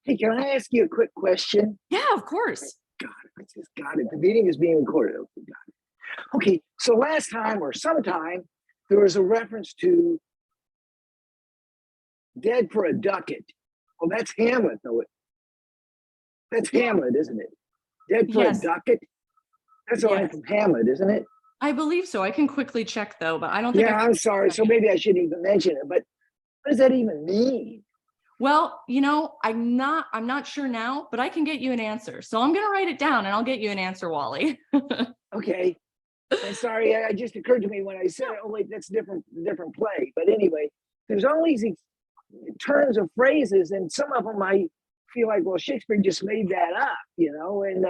Hey, can I ask you a quick question? Yeah, of course. God, I just got it. The meeting is being recorded. Okay, got it. Okay, so last time or sometime, there was a reference to dead for a ducat. Well, that's Hamlet, though. That's Hamlet, isn't it? Dead for a Yes. ducat? That's a line from Hamlet, isn't it? I believe so. I can quickly check though, but I don't think Yeah, I'm sorry. So maybe I shouldn't even mention it, but what does that even mean? Well, I'm not sure now, but I can get you an answer. So I'm gonna write it down and I'll get you an answer, Wally. Okay. And sorry, it just occurred to me when I said, oh wait, that's different play. But anyway, there's all these turns of phrases, and some of them I feel like, well, Shakespeare just made that up, and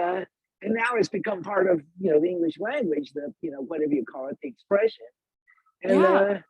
now it's become part of the English language, the whatever you call it, the expression. And Yeah.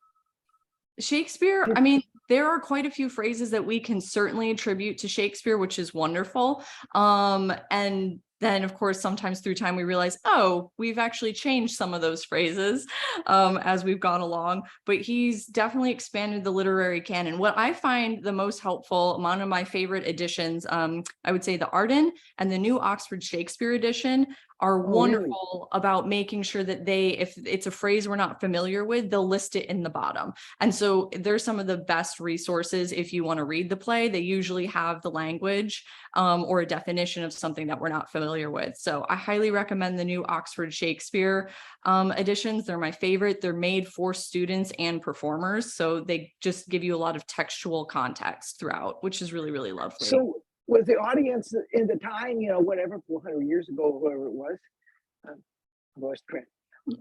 Shakespeare, I mean, there are quite a few phrases that we can certainly attribute to Shakespeare, which is wonderful. And then, of course, sometimes through time, we realize, oh, we've actually changed some of those phrases as we've gone along. But he's definitely expanded the literary canon. What I find the most helpful, one of my favorite editions, I would say the Arden and the New Oxford Shakespeare edition are wonderful about making sure that if it's a phrase we're not familiar with, they'll list it in the bottom. And so they're some of the best resources if you want to read the play. They usually have the language or a definition of something that we're not familiar with. So I highly recommend the New Oxford Shakespeare editions. They're my favorite. They're made for students and performers. So they just give you a lot of textual context throughout, which is really, really lovely. So was the audience in the time, whatever, 400 years ago, or whatever it was,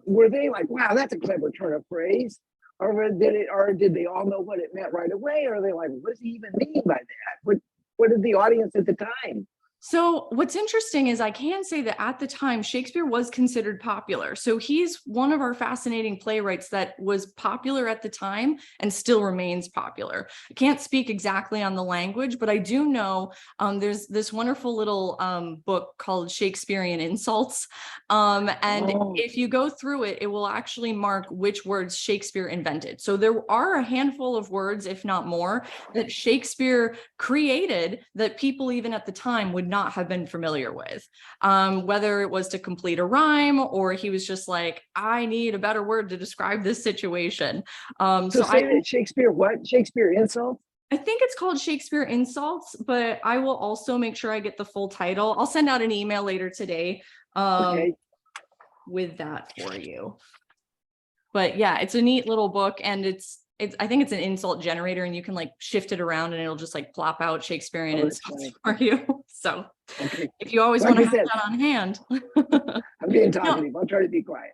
were they like, wow, that's a clever turn of phrase? Or did they all know what it meant right away? Or are they like, what does he even mean by that? What did the audience at the time? So what's interesting is I can say that at the time, Shakespeare was considered popular. So he's one of our fascinating playwrights that was popular at the time and still remains popular. I can't speak exactly on the language, but I do know there's this wonderful little book called Shakespearean Insults. If you go through it, it will actually mark which words Shakespeare invented. So there are a handful of words, if not more, that Shakespeare created that people even at the time would not have been familiar with, whether it was to complete a rhyme or he was just like, I need a better word to describe this situation. Shakespeare what? Shakespeare Insults? I think it's called Shakespeare Insults, but I will also make sure I get the full title. I'll send out an email later today with that for you. But yeah, it's a neat little book, and I think it's an insult generator, and you can like shift it around and it'll just like plop out Shakespearean insults for you. So if you always want to have that on hand. I'm being talkative. I'll try to be quiet.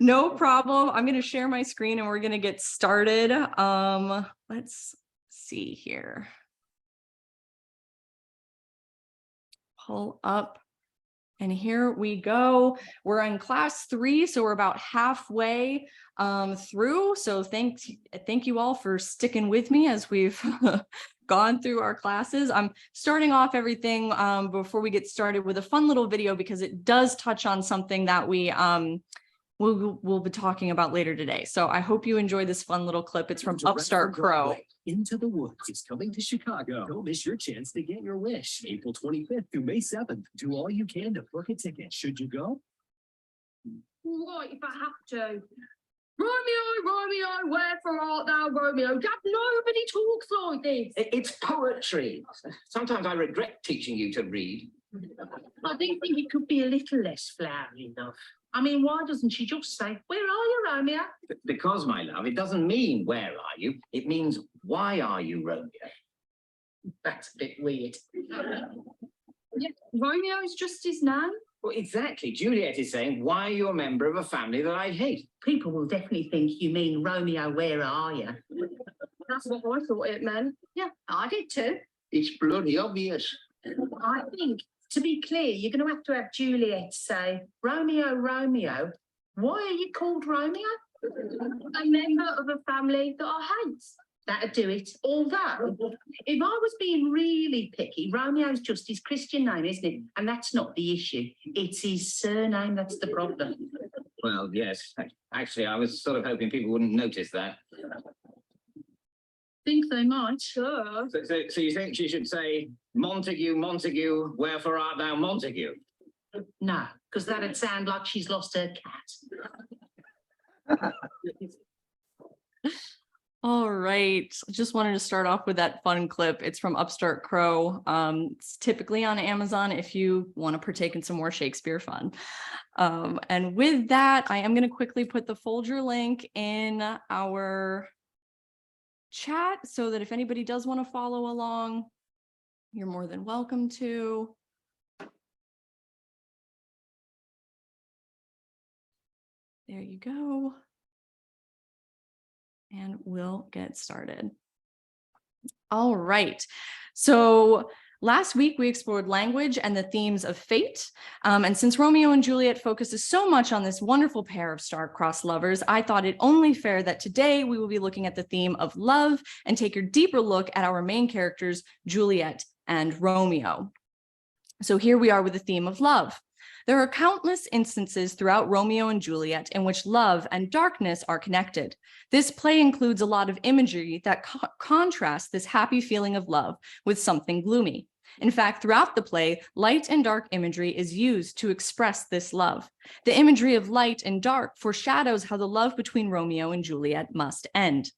No problem. I'm going to share my screen and we're going to get started. Let's see here. Pull up. And here we go. We're in class 3, so we're about halfway through. So thank you all for sticking with me as we've gone through our classes. I'm starting off everything before we get started with a fun little video because it does touch on something that we'll be talking about later today. So I hope you enjoy this fun little clip. It's from Upstart Crow. Into the Woods is coming to Chicago. Don't miss your chance to get your wish. April 25th through May 7th. Do all you can to book a ticket. Should you go? What if I have to? Romeo, Romeo, wherefore art thou, Romeo? Dad, nobody talks like this. It's poetry. Sometimes I regret teaching you to read. I didn't think it could be a little less flowery enough. I mean, why doesn't she just say, where are you, Romeo? Because, my love, it doesn't mean where are you? It means why are you, Romeo? That's a bit weird. Yeah, Romeo is just his name. Well, exactly. Juliet is saying, why are you a member of a family that I hate? People will definitely think you mean, Romeo, where are you? That's what I thought it meant. Yeah, I did too. It's bloody obvious. I think, to be clear, you're going to have Juliet say, Romeo, Romeo, why are you called Romeo? A member of a family that I hate. That'd do it. Although, if I was being really picky, Romeo's just his Christian name, isn't it? And that's not the issue. It's his surname that's the problem. Well, yes. Actually, I was sort of hoping people wouldn't notice that. Think they might, sure. So you think she should say, Montague, Montague, wherefore art thou Montague? No, because that'd sound like she's lost her cat. All right. Just wanted to start off with that fun clip. It's from Upstart Crow. It's typically on Amazon if you want to partake in some more Shakespeare fun. And with that, I am going to quickly put the Folger link in our chat so that if anybody does want to follow along, you're more than welcome to. There you go. And we'll get started. All right. So last week we explored language and the themes of fate. And since Romeo and Juliet focuses so much on this wonderful pair of star-crossed lovers, I thought it only fair that today we will be looking at the theme of love and take a deeper look at our main characters, Juliet and Romeo. So here we are with the theme of love. There are countless instances throughout Romeo and Juliet in which love and darkness are connected. This play includes a lot of imagery that contrasts this happy feeling of love with something gloomy. In fact, throughout the play, light and dark imagery is used to express this love. The imagery of light and dark foreshadows how the love between Romeo and Juliet must end.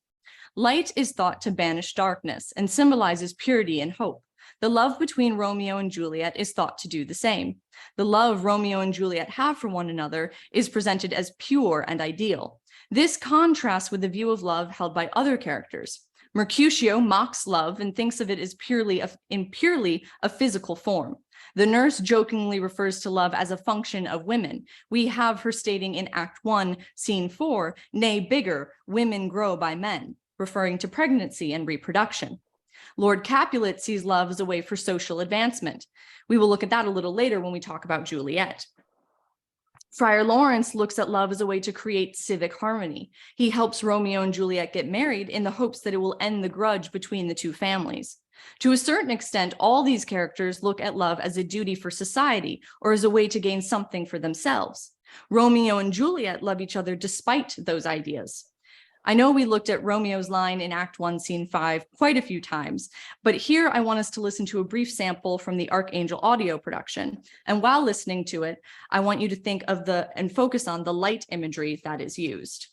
Light is thought to banish darkness and symbolizes purity and hope. The love between Romeo and Juliet is thought to do the same. The love Romeo and Juliet have for one another is presented as pure and ideal. This contrasts with the view of love held by other characters. Mercutio mocks love and thinks of it as purely a physical form. The nurse jokingly refers to love as a function of women. We have her stating in Act 1, Scene 4, nay bigger, women grow by men, referring to pregnancy and reproduction. Lord Capulet sees love as a way for social advancement. We will look at that a little later when we talk about Juliet. Friar Lawrence looks at love as a way to create civic harmony. He helps Romeo and Juliet get married in the hopes that it will end the grudge between the two families. To a certain extent, all these characters look at love as a duty for society or as a way to gain something for themselves. Romeo and Juliet love each other despite those ideas. I know we looked at Romeo's line in Act 1, Scene 5 quite a few times, but here I want us to listen to a brief sample from the Archangel audio production. And while listening to it, I want you to think of and focus on the light imagery that is used.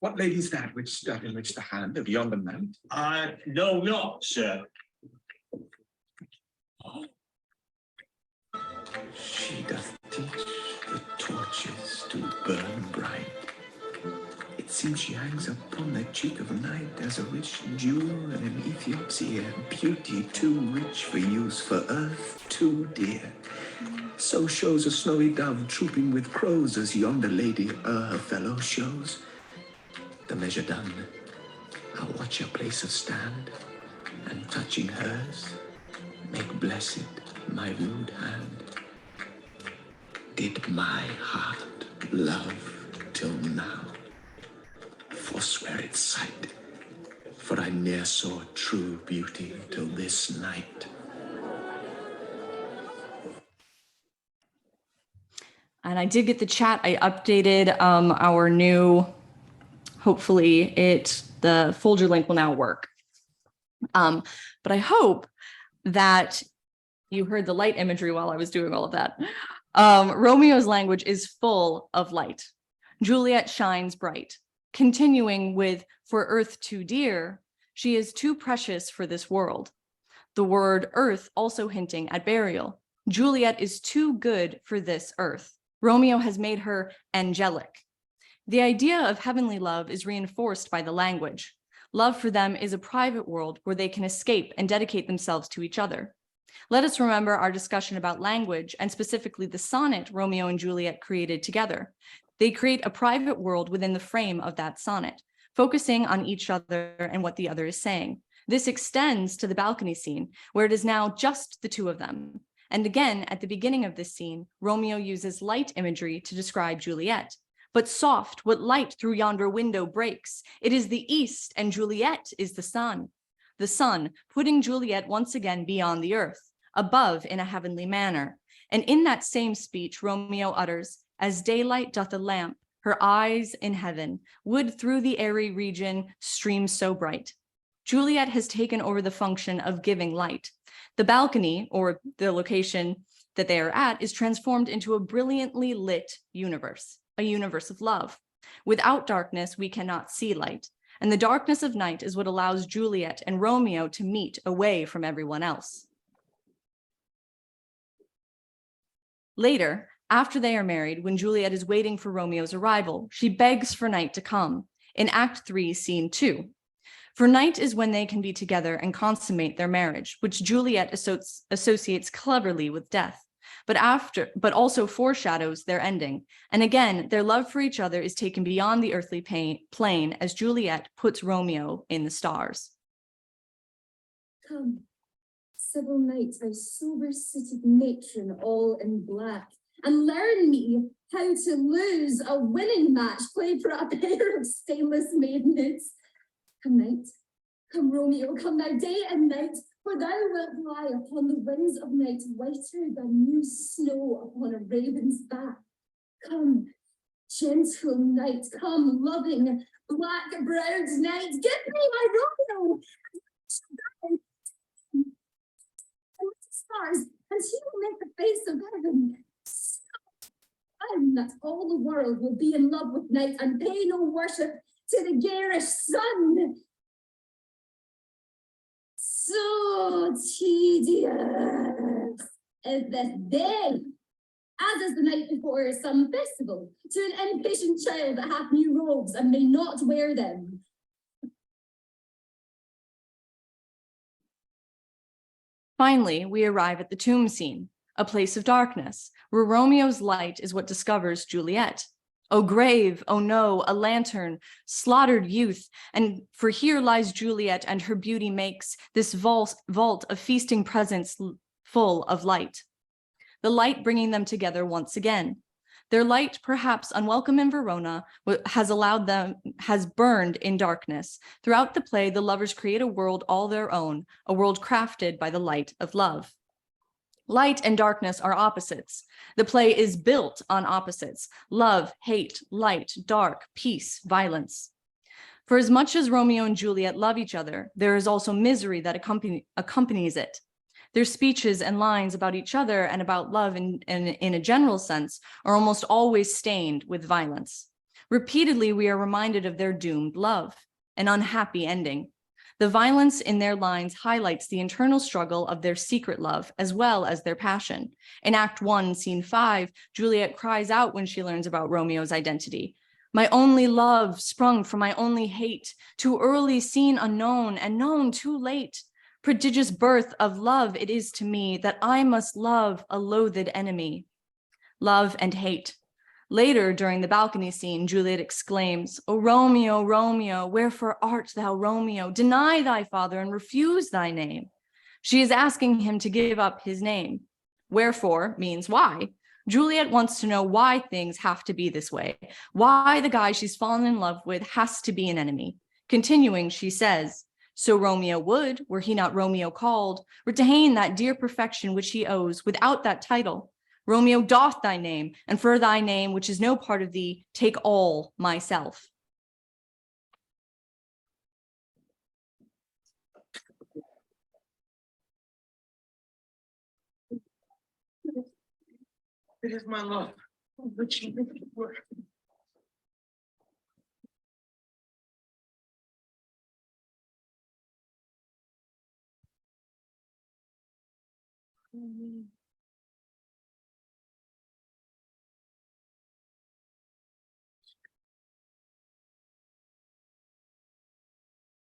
What lady's that which doth enrich the hand of yonder man? I know not, sir. She doth teach the torches to burn bright. It seems she hangs upon the cheek of night as a rich jewel in an Ethiop's ear, beauty too rich for use, for earth too dear. So shows a snowy dove trooping with crows as yonder lady her fellow shows. The measure done, I'll watch her place of stand, and touching hers, make blessed my rude hand. Did my heart love till now? Forswear its sight, for I ne'er saw true beauty till this night. And I did get the chat. I updated our new, hopefully the Folger link will now work. But I hope that you heard the light imagery while I was doing all of that. Romeo's language is full of light. Juliet shines bright. Continuing with, for earth too dear, she is too precious for this world. The word earth also hinting at burial. Juliet is too good for this earth. Romeo has made her angelic. The idea of heavenly love is reinforced by the language. Love for them is a private world where they can escape and dedicate themselves to each other. Let us remember our discussion about language and specifically the sonnet Romeo and Juliet created together. They create a private world within the frame of that sonnet, focusing on each other and what the other is saying. This extends to the balcony scene, where it is now just the two of them. And again, at the beginning of this scene, Romeo uses light imagery to describe Juliet. But soft, what light through yonder window breaks? It is the east, and Juliet is the sun. The sun, putting Juliet once again beyond the earth. above in a heavenly manner. And in that same speech, Romeo utters, as daylight doth a lamp, her eyes in heaven, would through the airy region stream so bright. Juliet has taken over the function of giving light. The balcony, or the location that they are at, is transformed into a brilliantly lit universe, a universe of love. Without darkness, we cannot see light. And the darkness of night is what allows Juliet and Romeo to meet away from everyone else. Later, after they are married, when Juliet is waiting for Romeo's arrival, she begs for night to come. In Act 3, Scene 2. For night is when they can be together and consummate their marriage, which Juliet associates cleverly with death, but also foreshadows their ending. And again, their love for each other is taken beyond the earthly plane as Juliet puts Romeo in the stars. Come, Sibyl Knight, thou sober-suited matron all in black, and learn me how to lose a winning match played for a pair of stainless maidens. Come night, come Romeo, come now day and night, for thou wilt lie upon the winds of night whiter than new snow upon a raven's back. Come, gentle night, come loving, black-browed night, give me my Romeo! Stars, and he will make the face of heaven so fine that all the world will be in love with night and pay no worship to the garish sun. So tedious is this day, as is the night before some festival, to an impatient child that hath new robes and may not wear them. Finally, we arrive at the tomb scene, a place of darkness, where Romeo's light is what discovers Juliet. O grave, oh no, a lantern, slaughtered youth, and for here lies Juliet, and her beauty makes this vault of feasting presence full of light. The light bringing them together once again. Their light, perhaps unwelcome in Verona, has burned in darkness. Throughout the play, the lovers create a world all their own, a world crafted by the light of love. Light and darkness are opposites. The play is built on opposites: love, hate, light, dark, peace, violence. For as much as Romeo and Juliet love each other, there is also misery that accompanies it. Their speeches and lines about each other and about love in a general sense are almost always stained with violence. Repeatedly, we are reminded of their doomed love, an unhappy ending. The violence in their lines highlights the internal struggle of their secret love as well as their passion. In Act 1, Scene 5, Juliet cries out when she learns about Romeo's identity. My only love sprung from my only hate, too early seen unknown and known too late. Prodigious birth of love it is to me that I must love a loathed enemy. Love and hate. Later, during the balcony scene, Juliet exclaims, O Romeo, Romeo, wherefore art thou Romeo? Deny thy father and refuse thy name. She is asking him to give up his name. Wherefore means why. Juliet wants to know why things have to be this way, why the guy she's fallen in love with has to be an enemy. Continuing, she says, so Romeo would, were he not Romeo called, retain that dear perfection which he owes without that title. Romeo doth thy name, and for thy name, which is no part of thee, take all myself. It is my love, which you make it work.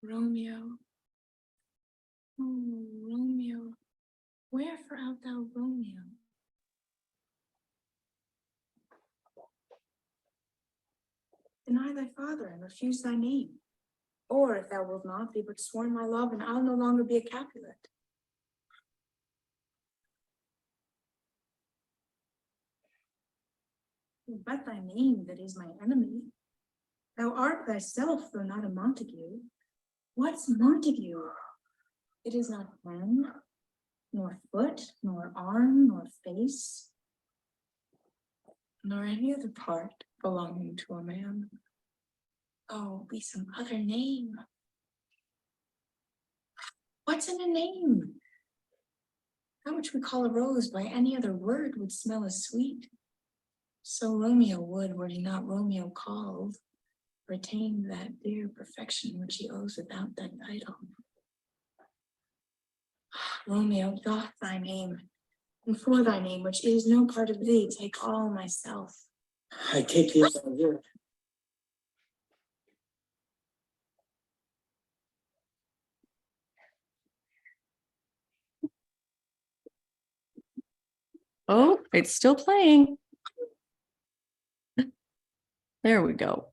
Romeo, oh Romeo, wherefore art thou Romeo? Deny thy father and refuse thy name. Or if thou wilt not, be but sworn my love, and I'll no longer be a Capulet. But thy name that is my enemy. Thou art thyself, though not a Montague. What's Montague? It is not pen, nor foot, nor arm, nor face, nor any other part belonging to a man. Oh, be some other name. What's in a name? How which we call a rose by any other word would smell as sweet. So Romeo would, were he not Romeo called, retain that dear perfection which he owes without that title. Romeo, doff thy name, and for thy name, which is no part of thee, take all myself. I take this as a Oh, it's still playing. There we go.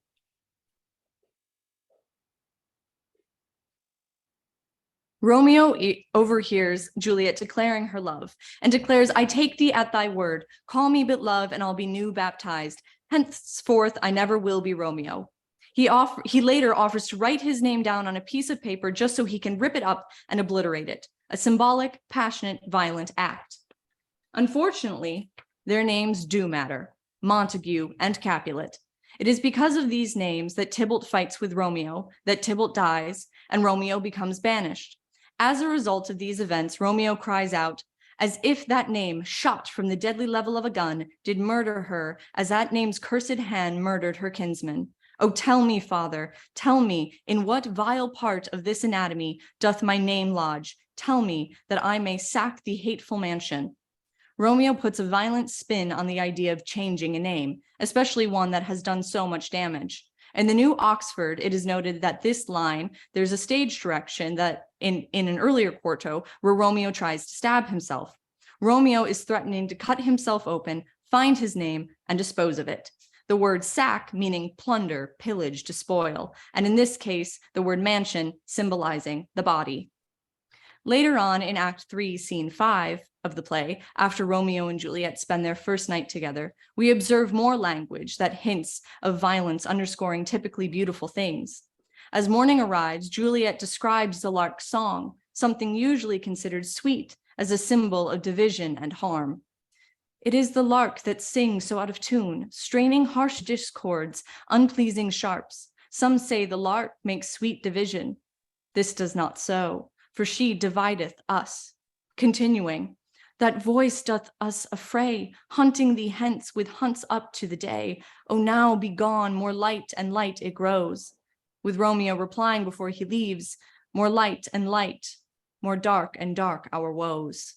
Romeo overhears Juliet declaring her love and declares, I take thee at thy word. Call me but love, and I'll be new baptized. Henceforth, I never will be Romeo. He later offers to write his name down on a piece of paper just so he can rip it up and obliterate it. A symbolic, passionate, violent act. Unfortunately, their names do matter, Montague and Capulet. It is because of these names that Tybalt fights with Romeo, that Tybalt dies, and Romeo becomes banished. As a result of these events, Romeo cries out, as if that name, shot from the deadly level of a gun, did murder her, as that name's cursed hand murdered her kinsman. Oh, tell me, father, tell me, in what vile part of this anatomy doth my name lodge? Tell me, that I may sack the hateful mansion. Romeo puts a violent spin on the idea of changing a name, especially one that has done so much damage. In the New Oxford, it is noted that this line, there's a stage direction that in an earlier quarto where Romeo tries to stab himself. Romeo is threatening to cut himself open, find his name, and dispose of it. The word sack meaning plunder, pillage, despoil, and in this case, the word mansion symbolizing the body. Later on in Act 3, Scene 5 of the play, after Romeo and Juliet spend their first night together, we observe more language that hints of violence underscoring typically beautiful things. As morning arrives, Juliet describes the lark's song, something usually considered sweet, as a symbol of division and harm. It is the lark that sings so out of tune, straining harsh discords, unpleasing sharps. Some say the lark makes sweet division. This does not so, for she divideth us. Continuing, that voice doth us affray, hunting thee hence with hunts up to the day. O now be gone, more light and light it grows. With Romeo replying before he leaves, more light and light, more dark and dark our woes.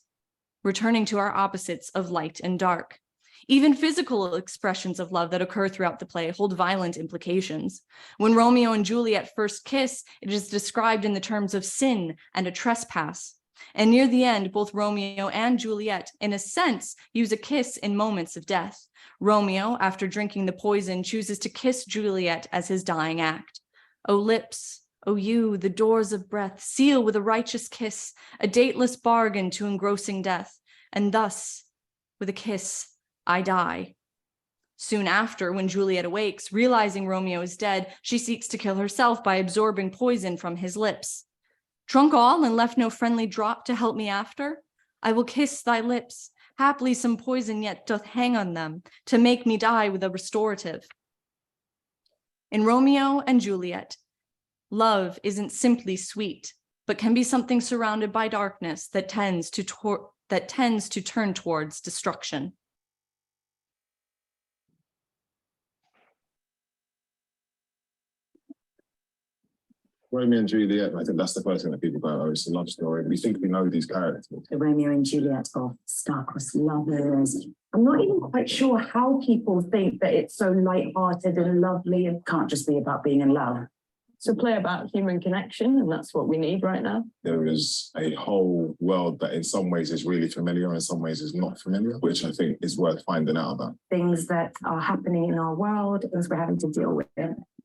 Returning to our opposites of light and dark. Even physical expressions of love that occur throughout the play hold violent implications. When Romeo and Juliet first kiss, it is described in the terms of sin and a trespass. And near the end, both Romeo and Juliet, in a sense, use a kiss in moments of death. Romeo, after drinking the poison, chooses to kiss Juliet as his dying act. O lips, O you, the doors of breath, seal with a righteous kiss, a dateless bargain to engrossing death. And thus, with a kiss, I die. Soon after, when Juliet awakes, realizing Romeo is dead, she seeks to kill herself by absorbing poison from his lips. Drunk all and left no friendly drop to help me after? I will kiss thy lips. Haply some poison yet doth hang on them to make me die with a restorative. In Romeo and Juliet, love isn't simply sweet, but can be something surrounded by darkness that tends to turn towards destruction. Romeo and Juliet, I think that's the first thing that people go, oh, it's a love story. We think we know these characters. The Romeo and Juliet are star-crossed lovers. I'm not even quite sure how people think that it's so light-hearted and lovely. It can't just be about being in love. It's a play about human connection, and that's what we need right now. There is a whole world that in some ways is really familiar and in some ways is not familiar, which I think is worth finding out about. Things that are happening in our world, things we're having to deal with.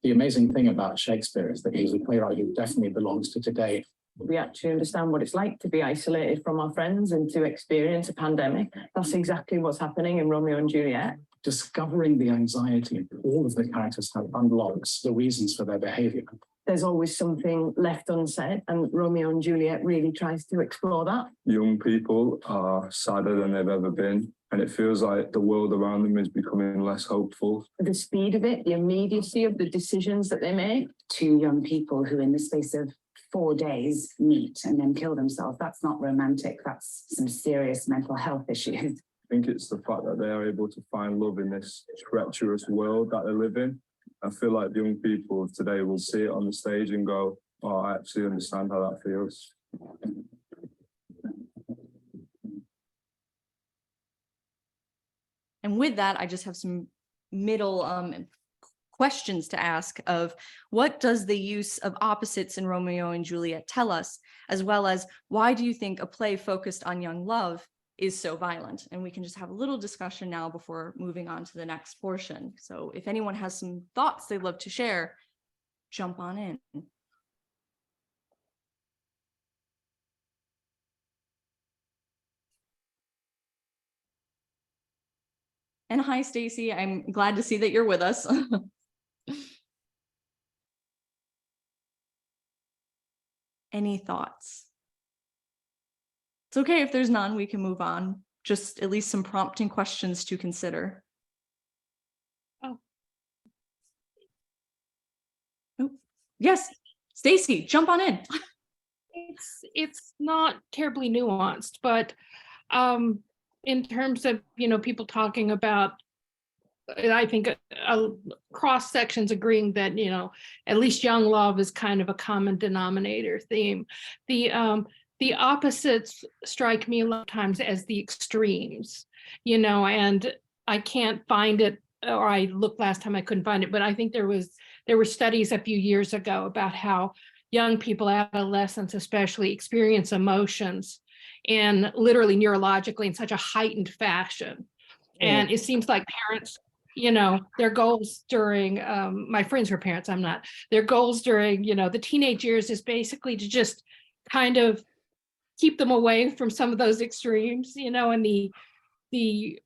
The amazing thing about Shakespeare is that he's a playwright who definitely belongs to today. We actually understand what it's like to be isolated from our friends and to experience a pandemic. That's exactly what's happening in Romeo and Juliet. Discovering the anxiety all of the characters have unlocks the reasons for their behavior. there's always something left unsaid, and Romeo and Juliet really tries to explore that. Young people are sadder than they've ever been, and it feels like the world around them is becoming less hopeful. The speed of it, the immediacy of the decisions that they make. Two young people who in the space of 4 days meet and then kill themselves. That's not romantic. That's some serious mental health issues. I think it's the fact that they are able to find love in this treacherous world that they live in. I feel like the young people of today will see it on the stage and go, oh, I actually understand how that feels. And with that, I just have some middle questions to ask of what does the use of opposites in Romeo and Juliet tell us, as well as why do you think a play focused on young love is so violent? And we can just have a little discussion now before moving on to the next portion. So if anyone has some thoughts they'd love to share, jump on in. And hi, Stacy. I'm glad to see that you're with us. Any thoughts? It's okay if there's none, we can move on. Just at least some prompting questions to consider. Oh, yes, Stacy, jump on in. It's not terribly nuanced, but in terms of, people talking about, I think cross sections agreeing that, at least young love is kind of a common denominator theme. The opposites strike me a lot of times as the extremes, and I can't find it, or I looked last time I couldn't find it, but I think there were studies a few years ago about how young people, adolescents especially, experience emotions and literally neurologically in such a heightened fashion. And it seems like parents, their goals during, my friends are parents, I'm not, their goals during, the teenage years is basically to just kind of keep them away from some of those extremes, and the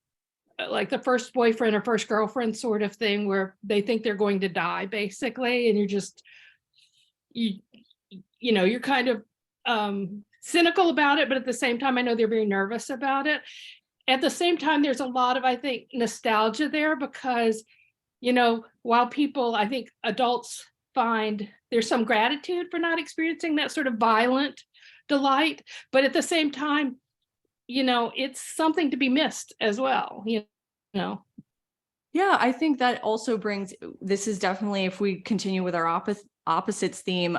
like the first boyfriend or first girlfriend sort of thing where they think they're going to die basically, and you're just, you're kind of cynical about it, but at the same time, I know they're very nervous about it. At the same time, there's a lot of, I think, nostalgia there because, while people, I think adults find there's some gratitude for not experiencing that sort of violent delight, but at the same time, it's something to be missed as well, Yeah, I think that also brings, this is definitely, if we continue with our opposites theme,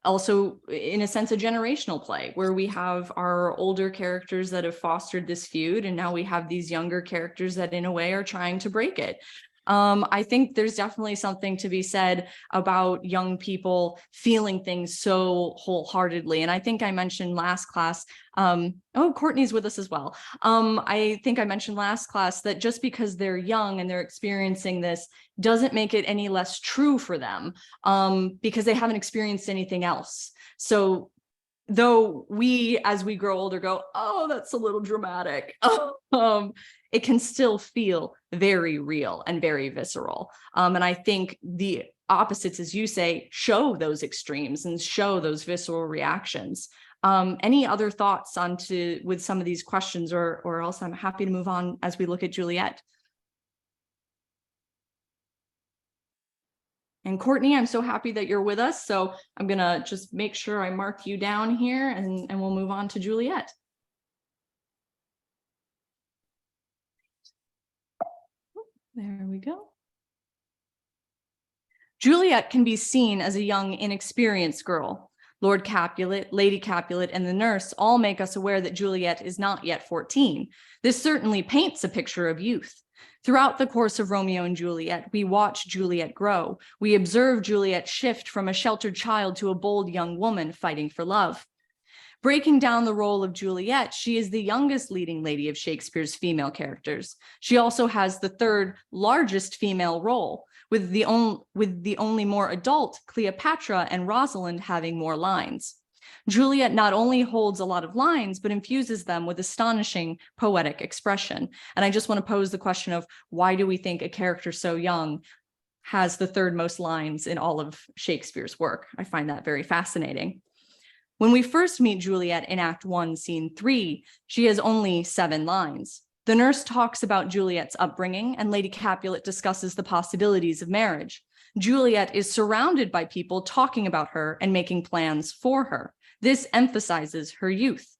also in a sense a generational play where we have our older characters that have fostered this feud, and now we have these younger characters that in a way are trying to break it. I think there's definitely something to be said about young people feeling things so wholeheartedly. And I think I mentioned last class, Courtney's with us as well. I think I mentioned last class that just because they're young and they're experiencing this doesn't make it any less true for them, because they haven't experienced anything else. So though we, as we grow older, go, oh, that's a little dramatic, it can still feel very real and very visceral. And I think the opposites, as you say, show those extremes and show those visceral reactions. Any other thoughts with some of these questions, or else I'm happy to move on as we look at Juliet. And Courtney, I'm so happy that you're with us. So I'm gonna just make sure I mark you down here, and we'll move on to Juliet. There we go. Juliet can be seen as a young, inexperienced girl. Lord Capulet, Lady Capulet, and the nurse all make us aware that Juliet is not yet 14. This certainly paints a picture of youth. Throughout the course of Romeo and Juliet, we watch Juliet grow. We observe Juliet shift from a sheltered child to a bold young woman fighting for love. Breaking down the role of Juliet, she is the youngest leading lady of Shakespeare's female characters. She also has the third largest female role, with the only more adult Cleopatra and Rosalind having more lines. Juliet not only holds a lot of lines, but infuses them with astonishing poetic expression. And I just want to pose the question of, why do we think a character so young has the third most lines in all of Shakespeare's work. I find that very fascinating. When we first meet Juliet in Act 1, Scene 3, she has only 7 lines. The nurse talks about Juliet's upbringing, and Lady Capulet discusses the possibilities of marriage. Juliet is surrounded by people talking about her and making plans for her. This emphasizes her youth.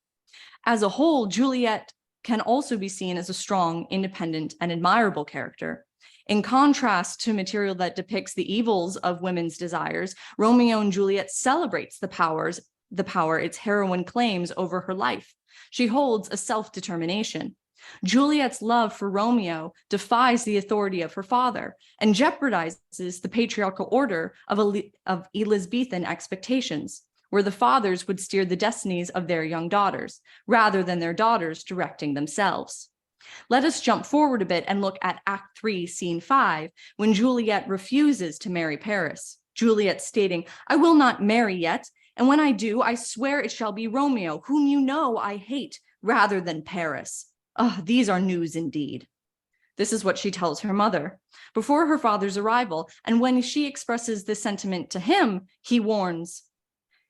As a whole, Juliet can also be seen as a strong, independent, and admirable character. In contrast to material that depicts the evils of women's desires, Romeo and Juliet celebrates the power its heroine claims over her life. She holds a self-determination. Juliet's love for Romeo defies the authority of her father and jeopardizes the patriarchal order of Elizabethan expectations, where the fathers would steer the destinies of their young daughters, rather than their daughters directing themselves. Let us jump forward a bit and look at Act 3, Scene 5, when Juliet refuses to marry Paris. Juliet stating, "I will not marry yet, and when I do, I swear it shall be Romeo, whom you know I hate, rather than Paris." These are news indeed. This is what she tells her mother before her father's arrival, and when she expresses this sentiment to him, he warns,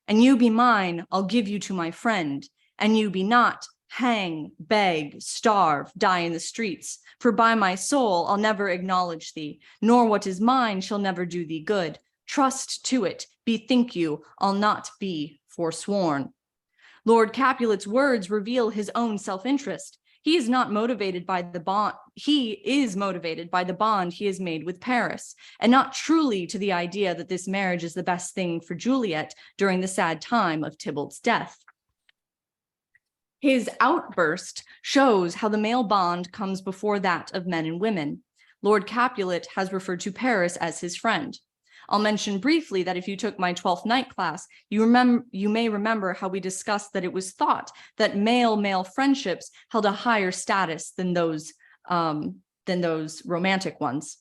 "And you be mine, I'll give you to my friend, and you be not, hang, beg, starve, die in the streets, for by my soul I'll never acknowledge thee, nor what is mine shall never do thee good. Trust to it, bethink you, I'll not be forsworn." Lord Capulet's words reveal his own self-interest. He is not motivated by the bond. He is motivated by the bond he has made with Paris, and not truly to the idea that this marriage is the best thing for Juliet during the sad time of Tybalt's death. His outburst shows how the male bond comes before that of men and women. Lord Capulet has referred to Paris as his friend. I'll mention briefly that if you took my 12th night class, you may remember how we discussed that it was thought that male-male friendships held a higher status than those romantic ones.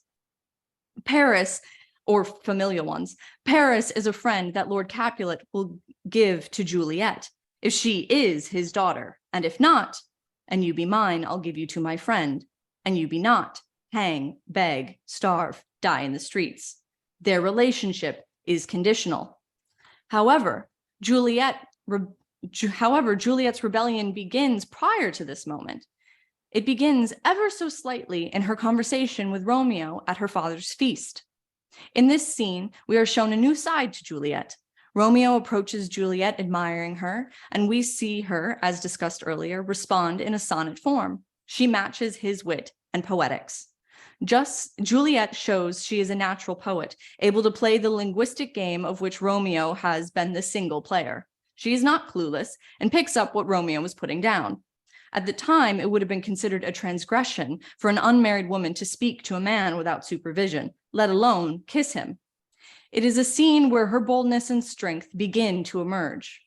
Paris, or familial ones, Paris is a friend that Lord Capulet will give to Juliet if she is his daughter, and if not, "And you be mine, I'll give you to my friend, and you be not, hang, beg, starve, die in the streets." Their relationship is conditional. However, Juliet's rebellion begins prior to this moment. It begins ever so slightly in her conversation with Romeo at her father's feast. In this scene, we are shown a new side to Juliet. Romeo approaches Juliet, admiring her, and we see her, as discussed earlier, respond in a sonnet form. She matches his wit and poetics. Juliet shows she is a natural poet, able to play the linguistic game of which Romeo has been the single player. She is not clueless and picks up what Romeo was putting down. At the time, it would have been considered a transgression for an unmarried woman to speak to a man without supervision, let alone kiss him. It is a scene where her boldness and strength begin to emerge.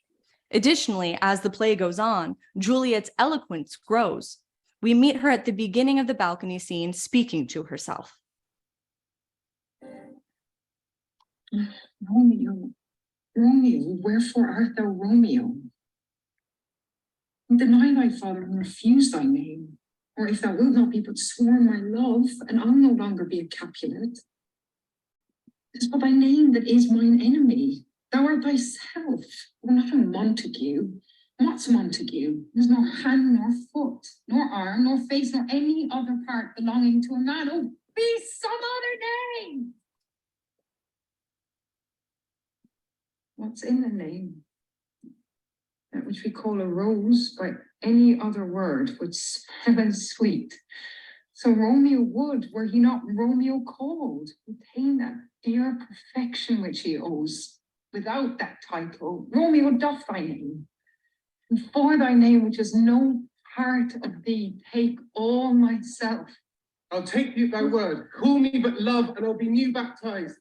Additionally, as the play goes on, Juliet's eloquence grows. We meet her at the beginning of the balcony scene speaking to herself. "Romeo, Romeo, wherefore art thou Romeo? Deny thy father and refuse thy name, or if thou wilt not be but sworn my love, and I'll no longer be a Capulet. 'Tis but thy name that is mine enemy. Thou art thyself, or not a Montague. What's Montague? There's nor hand, nor foot, nor arm, nor face, nor any other part belonging to a man. Oh, be some other name!" What's in the name? That which we call a rose, by any other word would smell as sweet. So Romeo would, were he not Romeo called, retain that dear perfection which he owes. Without that title, Romeo doth thy name. And for thy name, which is no part of thee, take all myself. I'll take you thy word. Call me but love, and I'll be new baptized.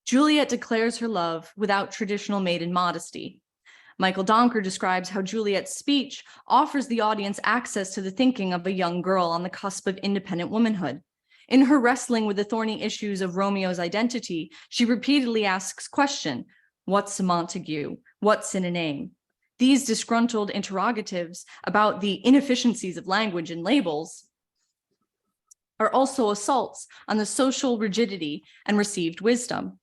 Juliet declares her love without traditional maiden modesty. Michael Donker describes how Juliet's speech offers the audience access to the thinking of a young girl on the cusp of independent womanhood. In her wrestling with the thorny issues of Romeo's identity, she repeatedly asks question, "What's a Montague? What's in a name?" These disgruntled interrogatives about the inefficiencies of language and labels are also assaults on the social rigidity and received wisdom.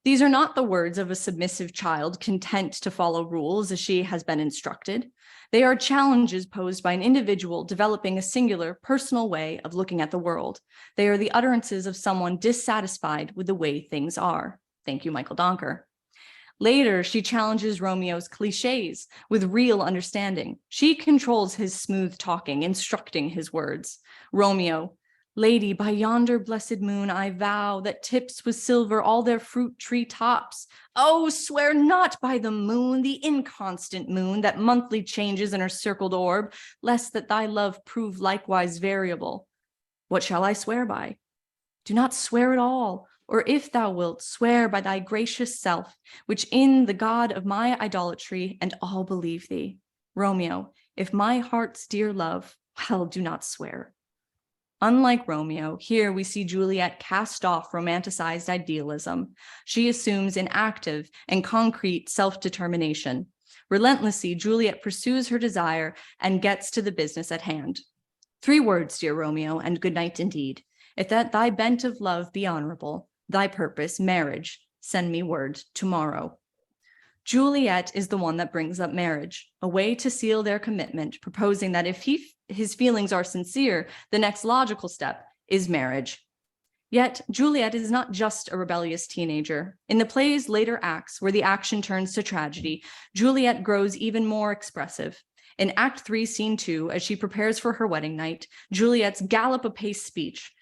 These are not the words of a submissive child content to follow rules as she has been instructed. They are challenges posed by an individual developing a singular personal way of looking at the world. They are the utterances of someone dissatisfied with the way things are. Thank you, Michael Donker. Later, she challenges Romeo's cliches with real understanding. She controls his smooth talking, instructing his words. Romeo, lady, by yonder blessed moon, I vow that tips with silver all their fruit tree tops. Oh, swear not by the moon, the inconstant moon that monthly changes in her circled orb, lest that thy love prove likewise variable. What shall I swear by? Do not swear at all. Or if thou wilt, swear by thy gracious self, which in the God of my idolatry and all believe thee. Romeo, if my heart's dear love, well, do not swear. Unlike Romeo, here we see Juliet cast off romanticized idealism. She assumes an active and concrete self-determination. Relentlessly, Juliet pursues her desire and gets to the business at hand. 3 words, dear Romeo, and good night indeed. If that thy bent of love be honorable, thy purpose, marriage, send me word tomorrow. Juliet is the one that brings up marriage, a way to seal their commitment, proposing that if his feelings are sincere, the next logical step is marriage. Yet Juliet is not just a rebellious teenager. In the play's later acts, where the action turns to tragedy, Juliet grows even more expressive. In Act 3, Scene 2, as she prepares for her wedding night, Juliet's gallop-a-pace speech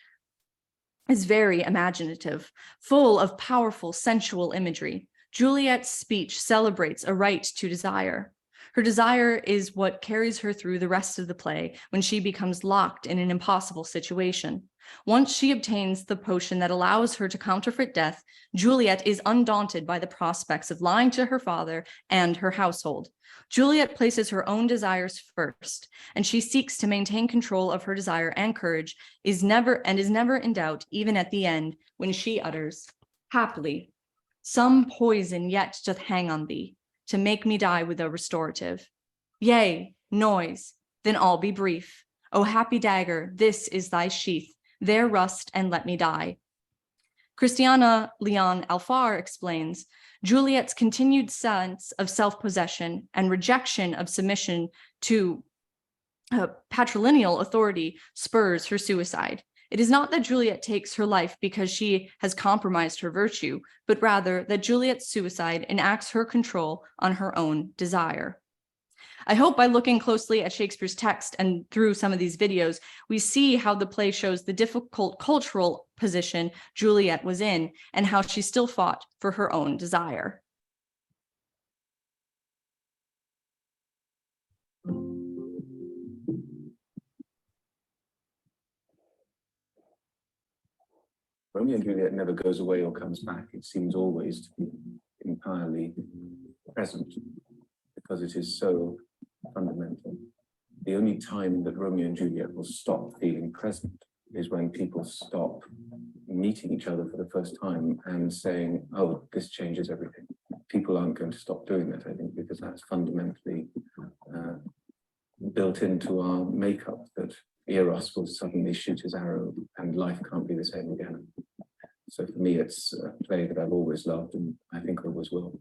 is very imaginative, full of powerful sensual imagery. Juliet's speech celebrates a right to desire. Her desire is what carries her through the rest of the play when she becomes locked in an impossible situation. Once she obtains the potion that allows her to counterfeit death, Juliet is undaunted by the prospects of lying to her father and her household. Juliet places her own desires first, and she seeks to maintain control of her desire and courage, is never in doubt, even at the end, when she utters, "Haply, some poison yet doth hang on thee, to make me die with a restorative. Yea, noise, then all be brief. O happy dagger, this is thy sheath, there rust and let me die." Christiana Leon Alfar explains, Juliet's continued sense of self-possession and rejection of submission to patrilineal authority spurs her suicide. It is not that Juliet takes her life because she has compromised her virtue, but rather that Juliet's suicide enacts her control on her own desire. I hope by looking closely at Shakespeare's text and through some of these videos, we see how the play shows the difficult cultural position Juliet was in and how she still fought for her own desire. Romeo and Juliet never goes away or comes back. It seems always to be entirely present because it is so fundamental. The only time that Romeo and Juliet will stop feeling present is when people stop meeting each other for the first time and saying, oh, this changes everything. People aren't going to stop doing that, I think, because that's fundamentally built into our makeup, that Eros will suddenly shoot his arrow and life can't be the same again. So for me, it's a play that I've always loved and I think always will.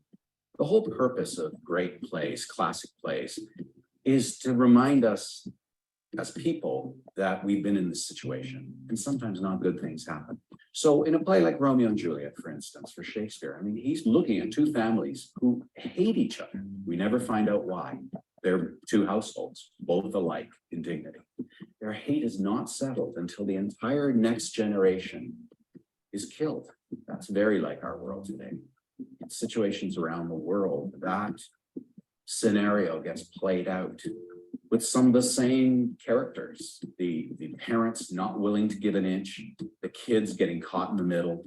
The whole purpose of great plays, classic plays, is to remind us as people that we've been in this situation and sometimes not good things happen. So in a play like Romeo and Juliet, for instance, for Shakespeare, I mean, he's looking at 2 families who hate each other. We never find out why. They're 2 households, both alike in dignity. Their hate is not settled until the entire next generation is killed. That's very like our world today. In situations around the world, that scenario gets played out with some of the same characters. The parents not willing to give an inch, the kids getting caught in the middle.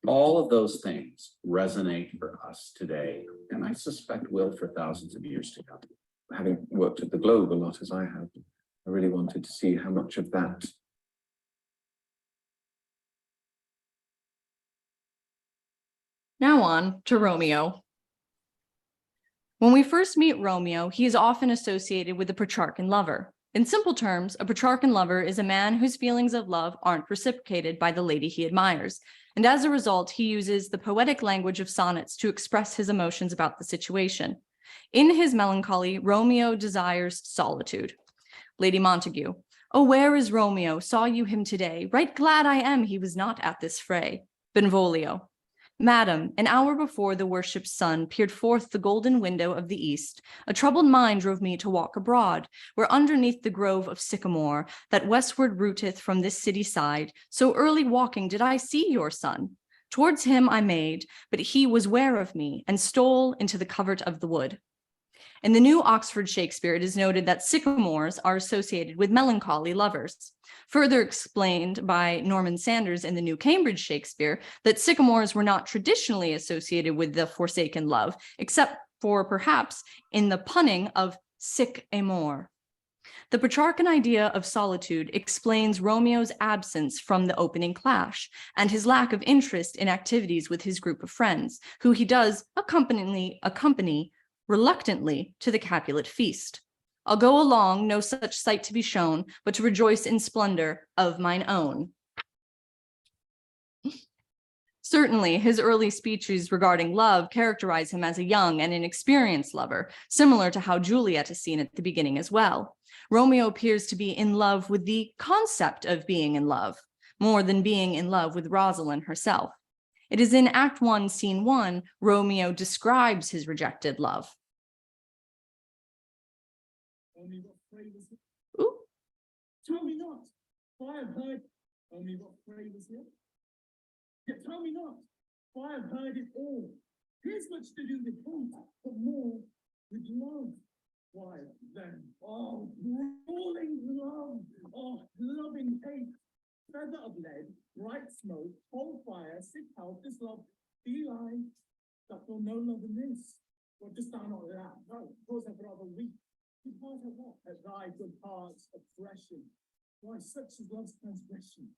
All of those things resonate for us today, and I suspect will for thousands of years to come. Having worked at the Globe a lot as I have, I really wanted to see how much of that. Now on to Romeo. When we first meet Romeo, he is often associated with the Petrarchan lover. In simple terms, a Petrarchan lover is a man whose feelings of love aren't reciprocated by the lady he admires, and as a result, he uses the poetic language of sonnets to express his emotions about the situation. In his melancholy, Romeo desires solitude. Lady Montague, oh, where is Romeo? Saw you him today? Right glad I am he was not at this fray. Benvolio, Madam, an hour before the worshipped sun peered forth the golden window of the east, a troubled mind drove me to walk abroad, where underneath the grove of sycamore, that westward rooteth from this city side, so early walking did I see your son. Towards him I made, but he was ware of me, and stole into the covert of the wood. In the New Oxford Shakespeare, it is noted that sycamores are associated with melancholy lovers. Further explained by Norman Sanders in the New Cambridge Shakespeare, that sycamores were not traditionally associated with the forsaken love, except for perhaps in the punning of sic amor. The Petrarchan idea of solitude explains Romeo's absence from the opening clash and his lack of interest in activities with his group of friends, who he does accompany reluctantly to the Capulet feast. I'll go along, no such sight to be shown, but to rejoice in splendor of mine own. Certainly, his early speeches regarding love characterize him as a young and inexperienced lover, similar to how Juliet is seen at the beginning as well. Romeo appears to be in love with the concept of being in love, more than being in love with Rosalind herself. It is in Act 1, Scene 1, Romeo describes his rejected love. Ooh. Tell me not, for I have heard only what phrase is here. Yet tell me not, for I have heard it all. Here's much to do with hope, but more with love. Why then, oh, brawling love, oh, loving hate, feather of lead, bright smoke, whole fire, sick health, this love, be I, that will no love in this. Or just thou not that, no, cause I've rather weak. Good heart of what? At thy good heart's oppression. Why, such is love's transgression.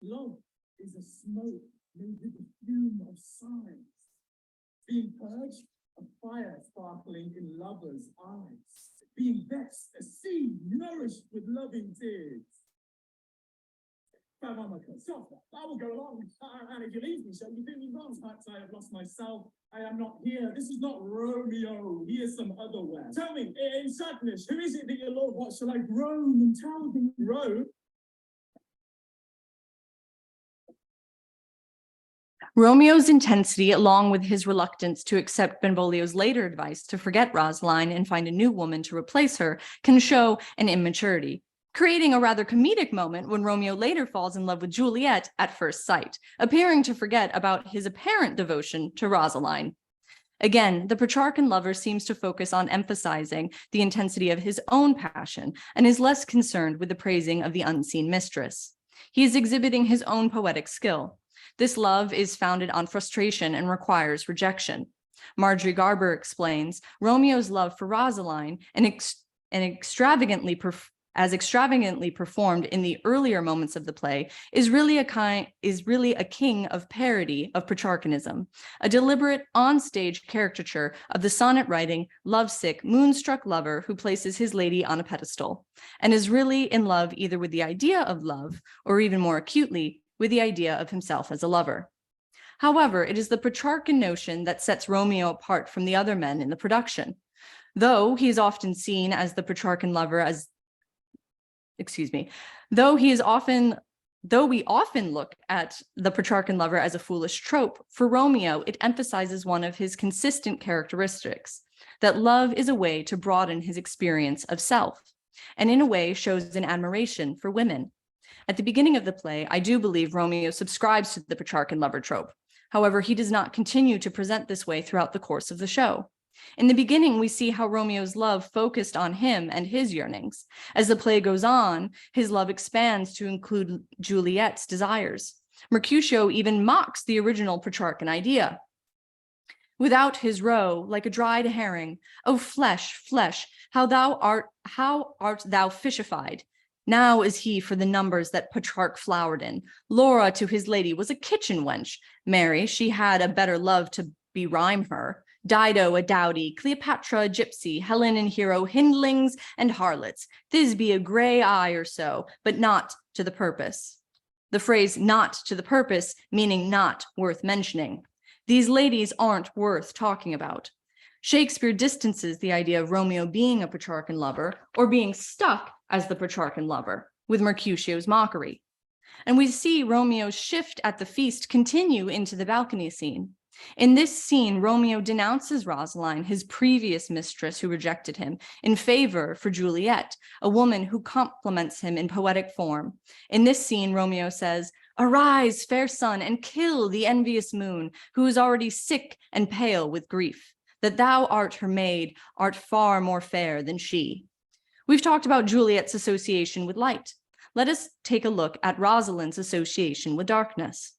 Love is a smoke made with the fume of sighs, being purged, a fire sparkling in lovers' eyes, being vexed, a sea nourished with loving tears. I will go along, and if you leave me so, you do me wrong. Perhaps I have lost myself. I am not here. This is not Romeo. He is some other where. Tell me, in sadness, who is it that you love? What shall I groan and tell them? Roam? Romeo's intensity, along with his reluctance to accept Benvolio's later advice to forget Rosaline and find a new woman to replace her, can show an immaturity, creating a rather comedic moment when Romeo later falls in love with Juliet at first sight, appearing to forget about his apparent devotion to Rosaline. Again, the Petrarchan lover seems to focus on emphasizing the intensity of his own passion and is less concerned with the praising of the unseen mistress. He is exhibiting his own poetic skill. This love is founded on frustration and requires rejection. Marjorie Garber explains Romeo's love for Rosaline extravagantly performed in the earlier moments of the play is really a king of parody of Petrarchanism, a deliberate on-stage caricature of the sonnet-writing, lovesick, moonstruck lover who places his lady on a pedestal and is really in love either with the idea of love or even more acutely with the idea of himself as a lover. However, it is the Petrarchan notion that sets Romeo apart from the other men in the production. Though he is often seen as the Petrarchan lover though we often look at the Petrarchan lover as a foolish trope, for Romeo, it emphasizes one of his consistent characteristics, that love is a way to broaden his experience of self, and in a way shows an admiration for women. At the beginning of the play, I do believe Romeo subscribes to the Petrarchan lover trope. However, he does not continue to present this way throughout the course of the show. In the beginning, we see how Romeo's love focused on him and his yearnings. As the play goes on, his love expands to include Juliet's desires. Mercutio even mocks the original Petrarchan idea. Without his roe, like a dried herring, O flesh, flesh, how art thou fishified? Now is he for the numbers that Petrarch flowered in. Laura to his lady was a kitchen wench. Mary, she had a better love to berhyme her. Dido a dowdy, Cleopatra a gypsy, Helen and Hero hindlings and harlots, Thisbe a gray eye or so, but not to the purpose. The phrase not to the purpose meaning not worth mentioning. These ladies aren't worth talking about. Shakespeare distances the idea of Romeo being a Petrarchan lover or being stuck as the Petrarchan lover with Mercutio's mockery. And we see Romeo's shift at the feast continue into the balcony scene. In this scene, Romeo denounces Rosaline, his previous mistress who rejected him, in favor for Juliet, a woman who compliments him in poetic form. In this scene, Romeo says, "Arise, fair sun, and kill the envious moon, who is already sick and pale with grief. That thou art her maid, art far more fair than she." We've talked about Juliet's association with light. Let us take a look at Rosalind's association with darkness.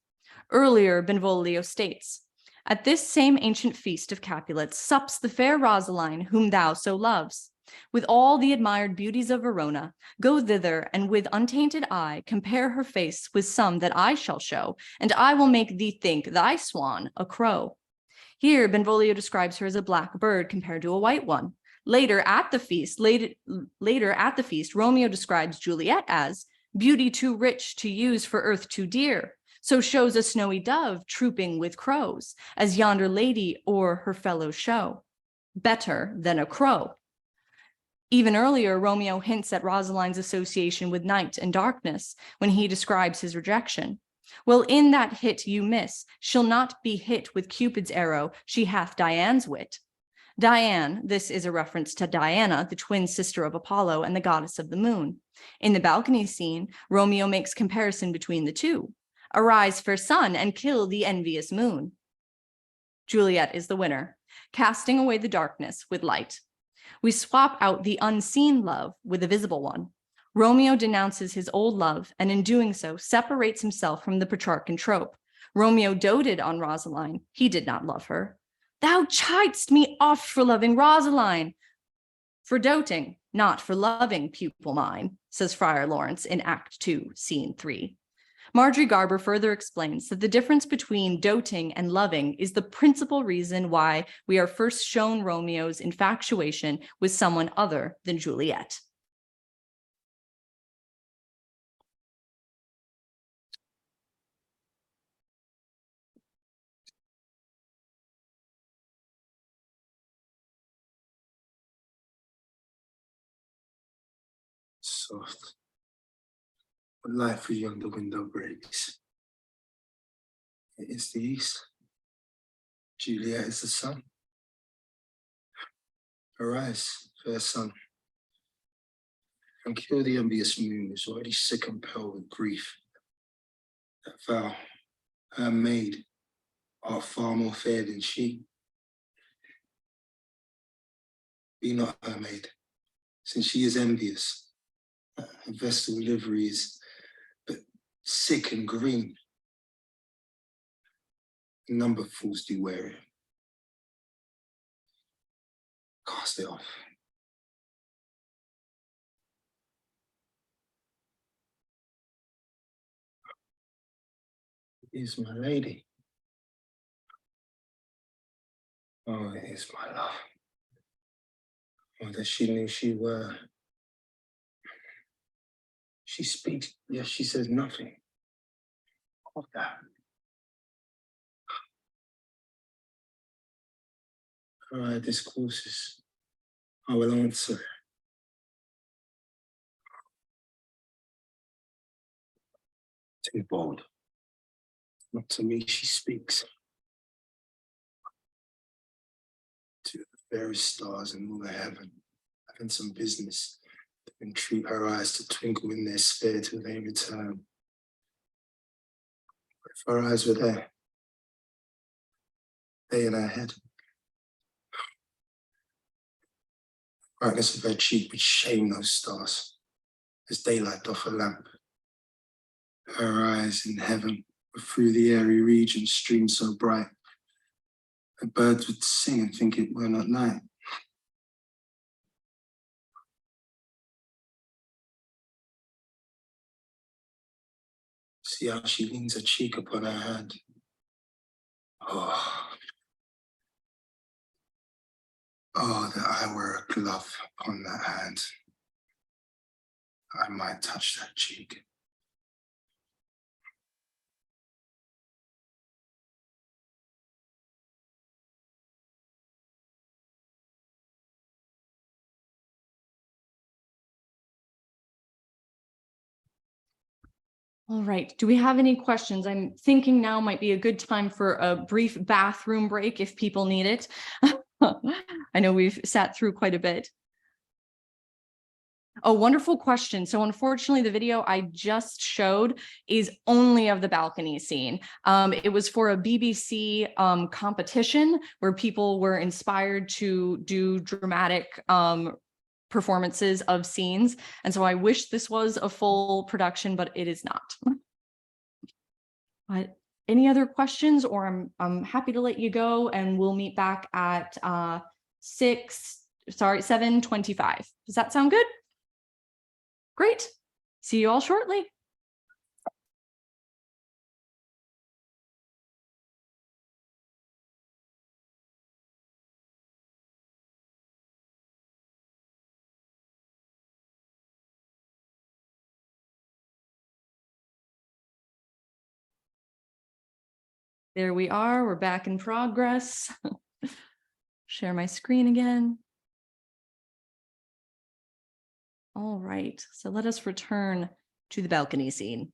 Earlier, Benvolio states, "At this same ancient feast of Capulets sups the fair Rosaline whom thou so loves. With all the admired beauties of Verona, go thither and with untainted eye compare her face with some that I shall show, and I will make thee think thy swan a crow." Here, Benvolio describes her as a black bird compared to a white one. Later at the feast, Romeo describes Juliet as beauty too rich to use for earth too dear. So shows a snowy dove trooping with crows, as yonder lady or her fellows show. Better than a crow. Even earlier, Romeo hints at Rosaline's association with night and darkness when he describes his rejection. Well, in that hit you miss, she'll not be hit with Cupid's arrow, she hath Diane's wit. Diane, this is a reference to Diana, the twin sister of Apollo and the goddess of the moon. In the balcony scene, Romeo makes comparison between the two. "Arise, fair sun, and kill the envious moon." Juliet is the winner, casting away the darkness with light. We swap out the unseen love with a visible one. Romeo denounces his old love, and in doing so, separates himself from the Petrarchan trope. Romeo doted on Rosaline. He did not love her. "Thou chidest me oft for loving Rosaline." "For doting, not for loving, pupil mine," says Friar Lawrence in Act 2, Scene 3. Marjorie Garber further explains that the difference between doting and loving is the principal reason why we are first shown Romeo's infatuation with someone other than Juliet. Soft. What light beyond the window breaks. It is the east. Juliet is the sun. Arise, fair sun, and kill the envious moon who's already sick and pale with grief. That thou, her maid, art far more fair than she. Be not her maid, since she is envious. Her vestal livery is but sick and green. A number of fools do wear it. Cast it off. It is my lady. Oh, it is my love. Oh, that she knew she were. She speaks, yet she says nothing of that. Her discourses, I will answer. Too bold. Not to me she speaks. To the fairest stars in all the heaven, having some business, entreat her eyes to twinkle in their sphere till they return. If her eyes were there, they in her head. Brightness of her cheek would shame those stars, as daylight doth a lamp. Her eyes in heaven were through the airy region streamed so bright, the birds would sing and think it were not night. See how she leans her cheek upon her hand. Oh, Oh, that I were a glove upon that hand. I might touch that cheek. All right, do we have any questions? I'm thinking now might be a good time for a brief bathroom break if people need it. I know we've sat through quite a bit. Oh, wonderful question. So unfortunately, the video I just showed is only of the balcony scene. It was for a BBC competition where people were inspired to do dramatic performances of scenes. And so I wish this was a full production, but it is not. But any other questions, or I'm happy to let you go, and we'll meet back at 7:25. Does that sound good? Great. See you all shortly. There we are. We're back in progress. Share my screen again. All right, so let us return to the balcony scene.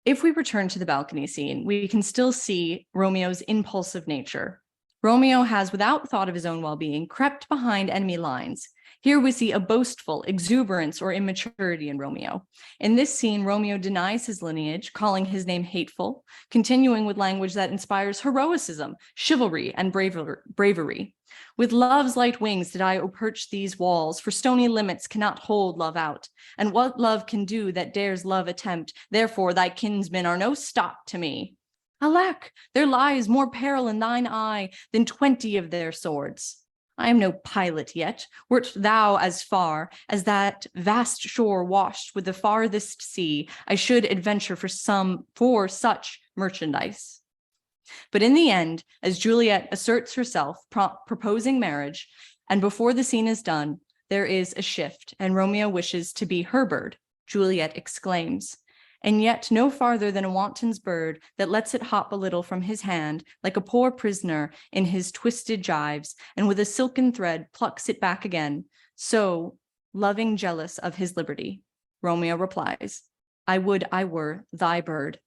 If we return to the balcony scene, we can still see Romeo's impulsive nature. Romeo has, without thought of his own well-being, crept behind enemy lines. Here we see a boastful exuberance or immaturity in Romeo. In this scene, Romeo denies his lineage, calling his name hateful, continuing with language that inspires heroicism, chivalry, and bravery. With love's light wings did I perch these walls, for stony limits cannot hold love out. And what love can do that dares love attempt, therefore thy kinsmen are no stop to me. Alack, there lies more peril in thine eye than 20 of their swords. I am no pilot yet, wert thou as far as that vast shore washed with the farthest sea, I should adventure for such merchandise. But in the end, as Juliet asserts herself, proposing marriage, and before the scene is done, there is a shift, and Romeo wishes to be her bird. Juliet exclaims, and yet no farther than a wanton's bird that lets it hop a little from his hand, like a poor prisoner in his twisted gyves, and with a silken thread plucks it back again. So, loving jealous of his liberty, Romeo replies, I would I were thy bird.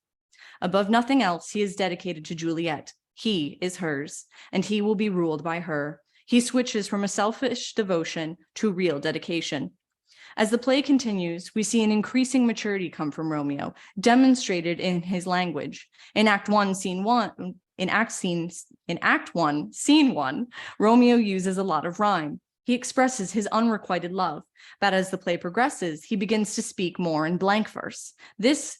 Above nothing else, he is dedicated to Juliet. He is hers, and he will be ruled by her. He switches from a selfish devotion to real dedication. As the play continues, we see an increasing maturity come from Romeo, demonstrated in his language. In Act 1, Scene 1, Romeo uses a lot of rhyme. He expresses his unrequited love, but as the play progresses, he begins to speak more in blank verse. This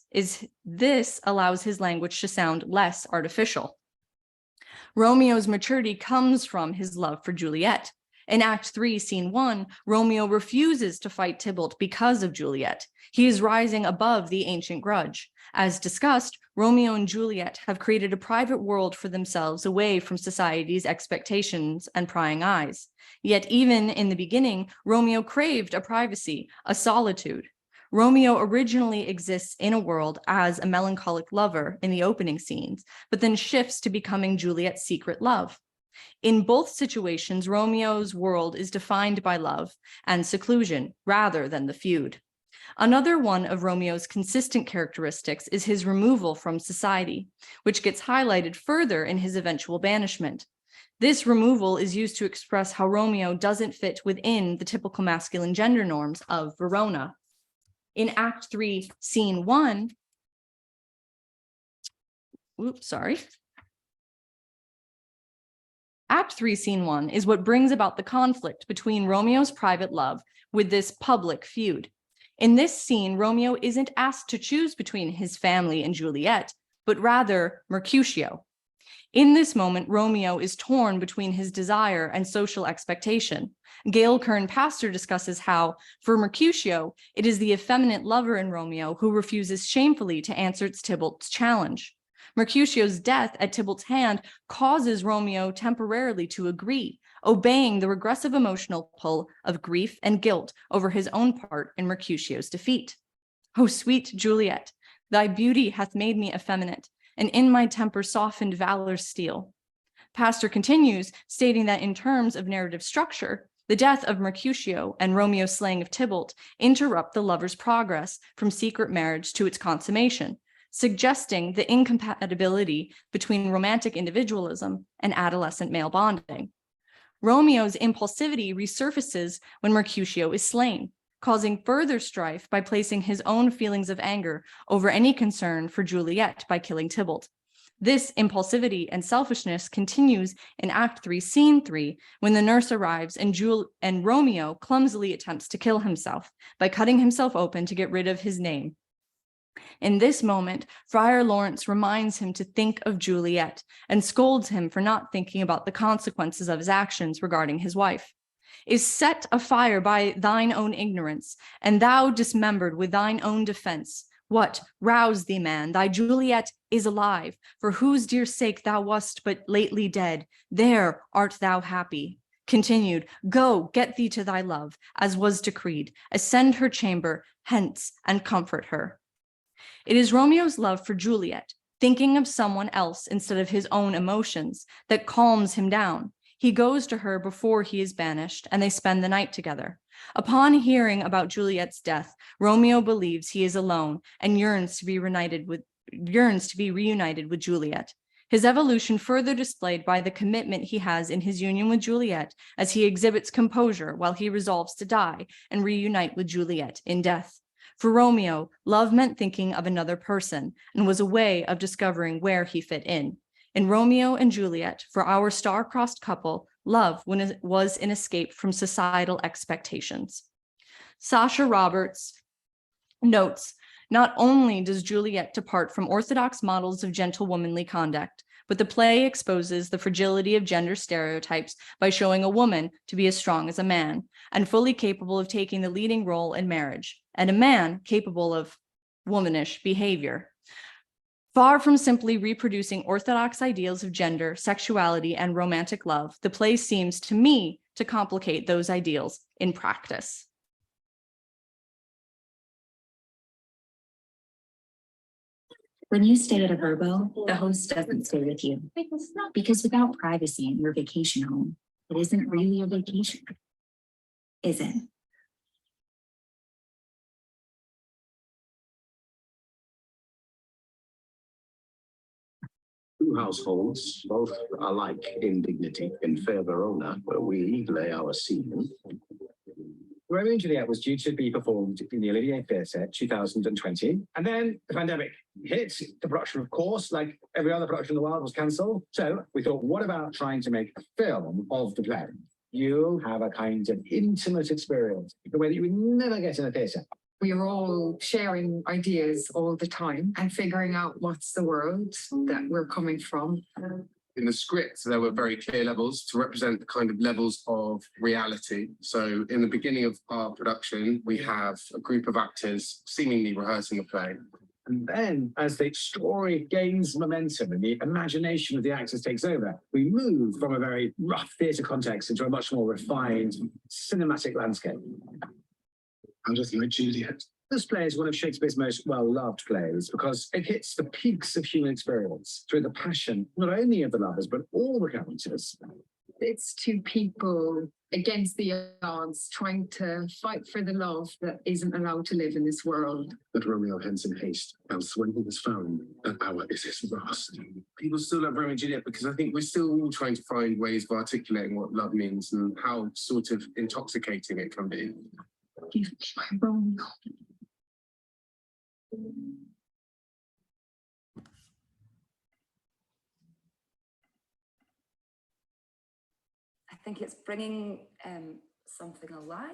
allows his language to sound less artificial. Romeo's maturity comes from his love for Juliet. In Act 3, Scene 1, Romeo refuses to fight Tybalt because of Juliet. He is rising above the ancient grudge. As discussed, Romeo and Juliet have created a private world for themselves away from society's expectations and prying eyes. Yet even in the beginning, Romeo craved a privacy, a solitude. Romeo originally exists in a world as a melancholic lover in the opening scenes, but then shifts to becoming Juliet's secret love. In both situations, Romeo's world is defined by love and seclusion rather than the feud. Another one of Romeo's consistent characteristics is his removal from society, which gets highlighted further in his eventual banishment. This removal is used to express how Romeo doesn't fit within the typical masculine gender norms of Verona. In Act 3, Scene 1, Act 3, Scene 1 is what brings about the conflict between Romeo's private love with this public feud. In this scene, Romeo isn't asked to choose between his family and Juliet, but rather Mercutio. In this moment, Romeo is torn between his desire and social expectation. Gail Kern-Pastor discusses how, for Mercutio, it is the effeminate lover in Romeo who refuses shamefully to answer Tybalt's challenge. Mercutio's death at Tybalt's hand causes Romeo temporarily to agree, obeying the regressive emotional pull of grief and guilt over his own part in Mercutio's defeat. O sweet Juliet, thy beauty hath made me effeminate, and in my temper softened valor's steel. Pastor continues, stating that in terms of narrative structure, the death of Mercutio and Romeo's slaying of Tybalt interrupt the lovers' progress from secret marriage to its consummation, suggesting the incompatibility between romantic individualism and adolescent male bonding. Romeo's impulsivity resurfaces when Mercutio is slain, causing further strife by placing his own feelings of anger over any concern for Juliet by killing Tybalt. This impulsivity and selfishness continues in Act 3, Scene 3, when the nurse arrives and Romeo clumsily attempts to kill himself by cutting himself open to get rid of his name. In this moment, Friar Lawrence reminds him to think of Juliet and scolds him for not thinking about the consequences of his actions regarding his wife. Is set afire by thine own ignorance, and thou dismembered with thine own defense. What? Rouse thee, man, thy Juliet is alive, for whose dear sake thou wast but lately dead. There art thou happy. Continued, go, get thee to thy love, as was decreed. Ascend her chamber, hence, and comfort her. It is Romeo's love for Juliet, thinking of someone else instead of his own emotions, that calms him down. He goes to her before he is banished, and they spend the night together. Upon hearing about Juliet's death, Romeo believes he is alone and yearns to be reunited with Juliet. His evolution further displayed by the commitment he has in his union with Juliet, as he exhibits composure while he resolves to die and reunite with Juliet in death. For Romeo, love meant thinking of another person and was a way of discovering where he fit in. In Romeo and Juliet, for our star-crossed couple, love was an escape from societal expectations. Sasha Roberts notes, not only does Juliet depart from orthodox models of gentlewomanly conduct, but the play exposes the fragility of gender stereotypes by showing a woman to be as strong as a man and fully capable of taking the leading role in marriage, and a man capable of womanish behavior. Far from simply reproducing orthodox ideals of gender, sexuality, and romantic love, the play seems to me to complicate those ideals in practice. When you stay at a Verbo, the host doesn't stay with you. Because without privacy in your vacation home, it isn't really a vacation, is it? Two households, both alike in dignity, in fair Verona, where we lay our scene. Romeo and Juliet was due to be performed in the Olivier Theatre 2020. And then the pandemic hit. The production, of course, like every other production in the world, was cancelled. So we thought, what about trying to make a film of the play? You have a kind of intimate experience, the way that you would never get in a theatre. We are all sharing ideas all the time and figuring out what's the world that we're coming from. In the script, there were very clear levels to represent the kind of levels of reality. So in the beginning of our production, we have a group of actors seemingly rehearsing a play. And then, as the story gains momentum and the imagination of the actors takes over, we move from a very rough theatre context into a much more refined cinematic landscape. How does like Juliet? This play is one of Shakespeare's most well-loved plays because it hits the peaks of human experience through the passion, not only of the lovers, but all the characters. It's two people against the odds trying to fight for the love that isn't allowed to live in this world. That Romeo hence in haste, else when he was found, that hour is his last. People still love Romeo and Juliet because I think we're still all trying to find ways of articulating what love means and how sort of intoxicating it can be. Give me my Romeo. I think it's bringing something alive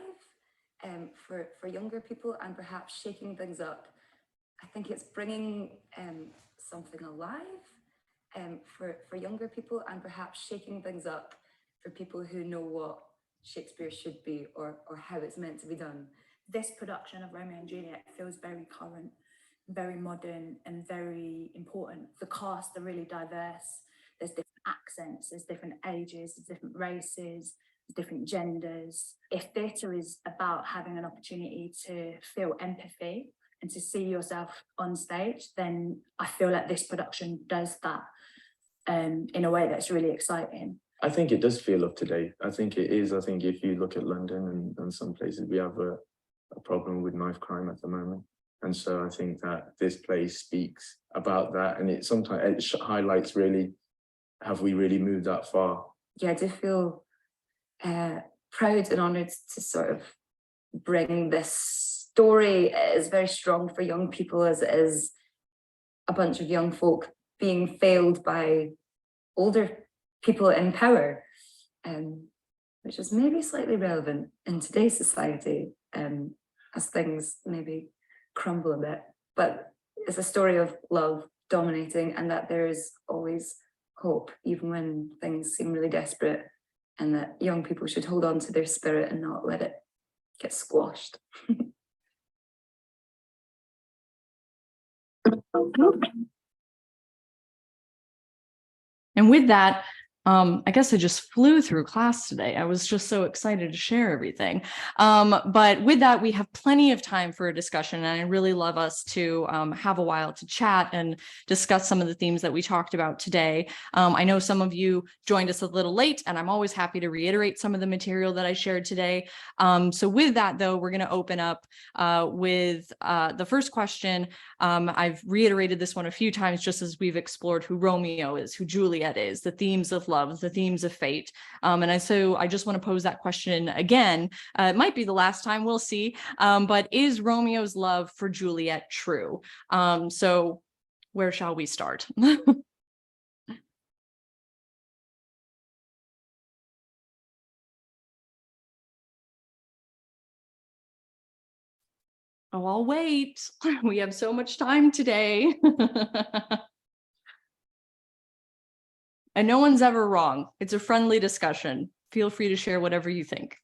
for younger people and perhaps shaking things up. I think it's bringing something alive for younger people and perhaps shaking things up for people who know what Shakespeare should be or how it's meant to be done. This production of Romeo and Juliet feels very current. very modern and very important. The cast are really diverse. There's different accents, there's different ages, there's different races, different genders. If theatre is about having an opportunity to feel empathy and to see yourself on stage, then I feel like this production does that in a way that's really exciting. I think it does feel up to date. I think it is. I think if you look at London and some places, we have a problem with knife crime at the moment. And so I think that this play speaks about that. And it sometimes it highlights really, have we really moved that far? Yeah, I do feel proud and honoured to sort of bring this story. It's very strong for young people, as it is a bunch of young folk being failed by older people in power, which is maybe slightly relevant in today's society, as things maybe crumble a bit. But it's a story of love dominating, and that there is always hope, even when things seem really desperate, and that young people should hold on to their spirit and not let it get squashed. And with that, I guess I just flew through class today. I was just so excited to share everything. But with that, we have plenty of time for a discussion, and I really love us to have a while to chat and discuss some of the themes that we talked about today. I know some of you joined us a little late, and I'm always happy to reiterate some of the material that I shared today. So with that, though, we're going to open up with the first question. I've reiterated this one a few times, just as we've explored who Romeo is, who Juliet is, the themes of love, the themes of fate. So I just want to pose that question again. It might be the last time, we'll see. But is Romeo's love for Juliet true? So where shall we start? Oh, I'll wait. We have so much time today. And no one's ever wrong. It's a friendly discussion. Feel free to share whatever you think.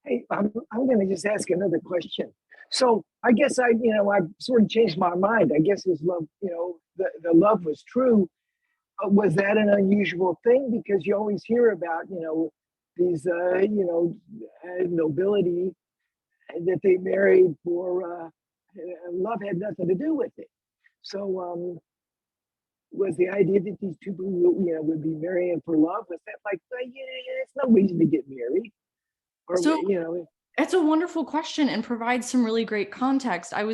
Hey, I'm going to just ask another question. So I guess I sort of changed my mind. I guess his love, the love was true. Was that an unusual thing? Because you always hear about, these, nobility that they married for love had nothing to do with it. So was the idea that these two people, would be marrying for love? Was that like, it's no reason to get married? Or, So, it's a wonderful question and provides some really great context. I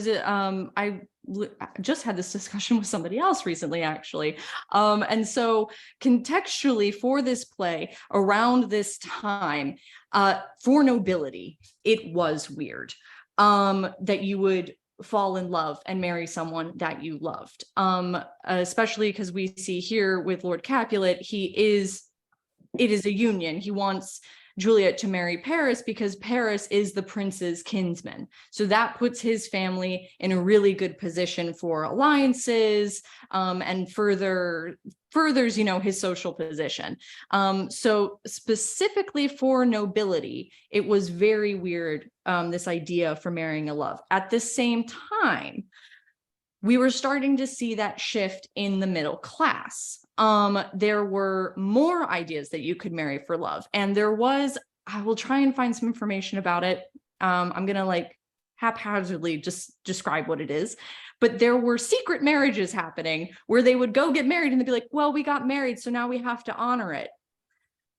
just had this discussion with somebody else recently, actually. And so contextually for this play around this time, for nobility, it was weird that you would fall in love and marry someone that you loved, especially because we see here with Lord Capulet, it is a union. He wants Juliet to marry Paris because Paris is the prince's kinsman. So that puts his family in a really good position for alliances, and furthers, his social position. So specifically for nobility, it was very weird, this idea for marrying a love. At the same time, we were starting to see that shift in the middle class. There were more ideas that you could marry for love. And I will try and find some information about it. I'm going to haphazardly just describe what it is. But there were secret marriages happening where they would go get married and they'd be like, well, we got married, so now we have to honor it.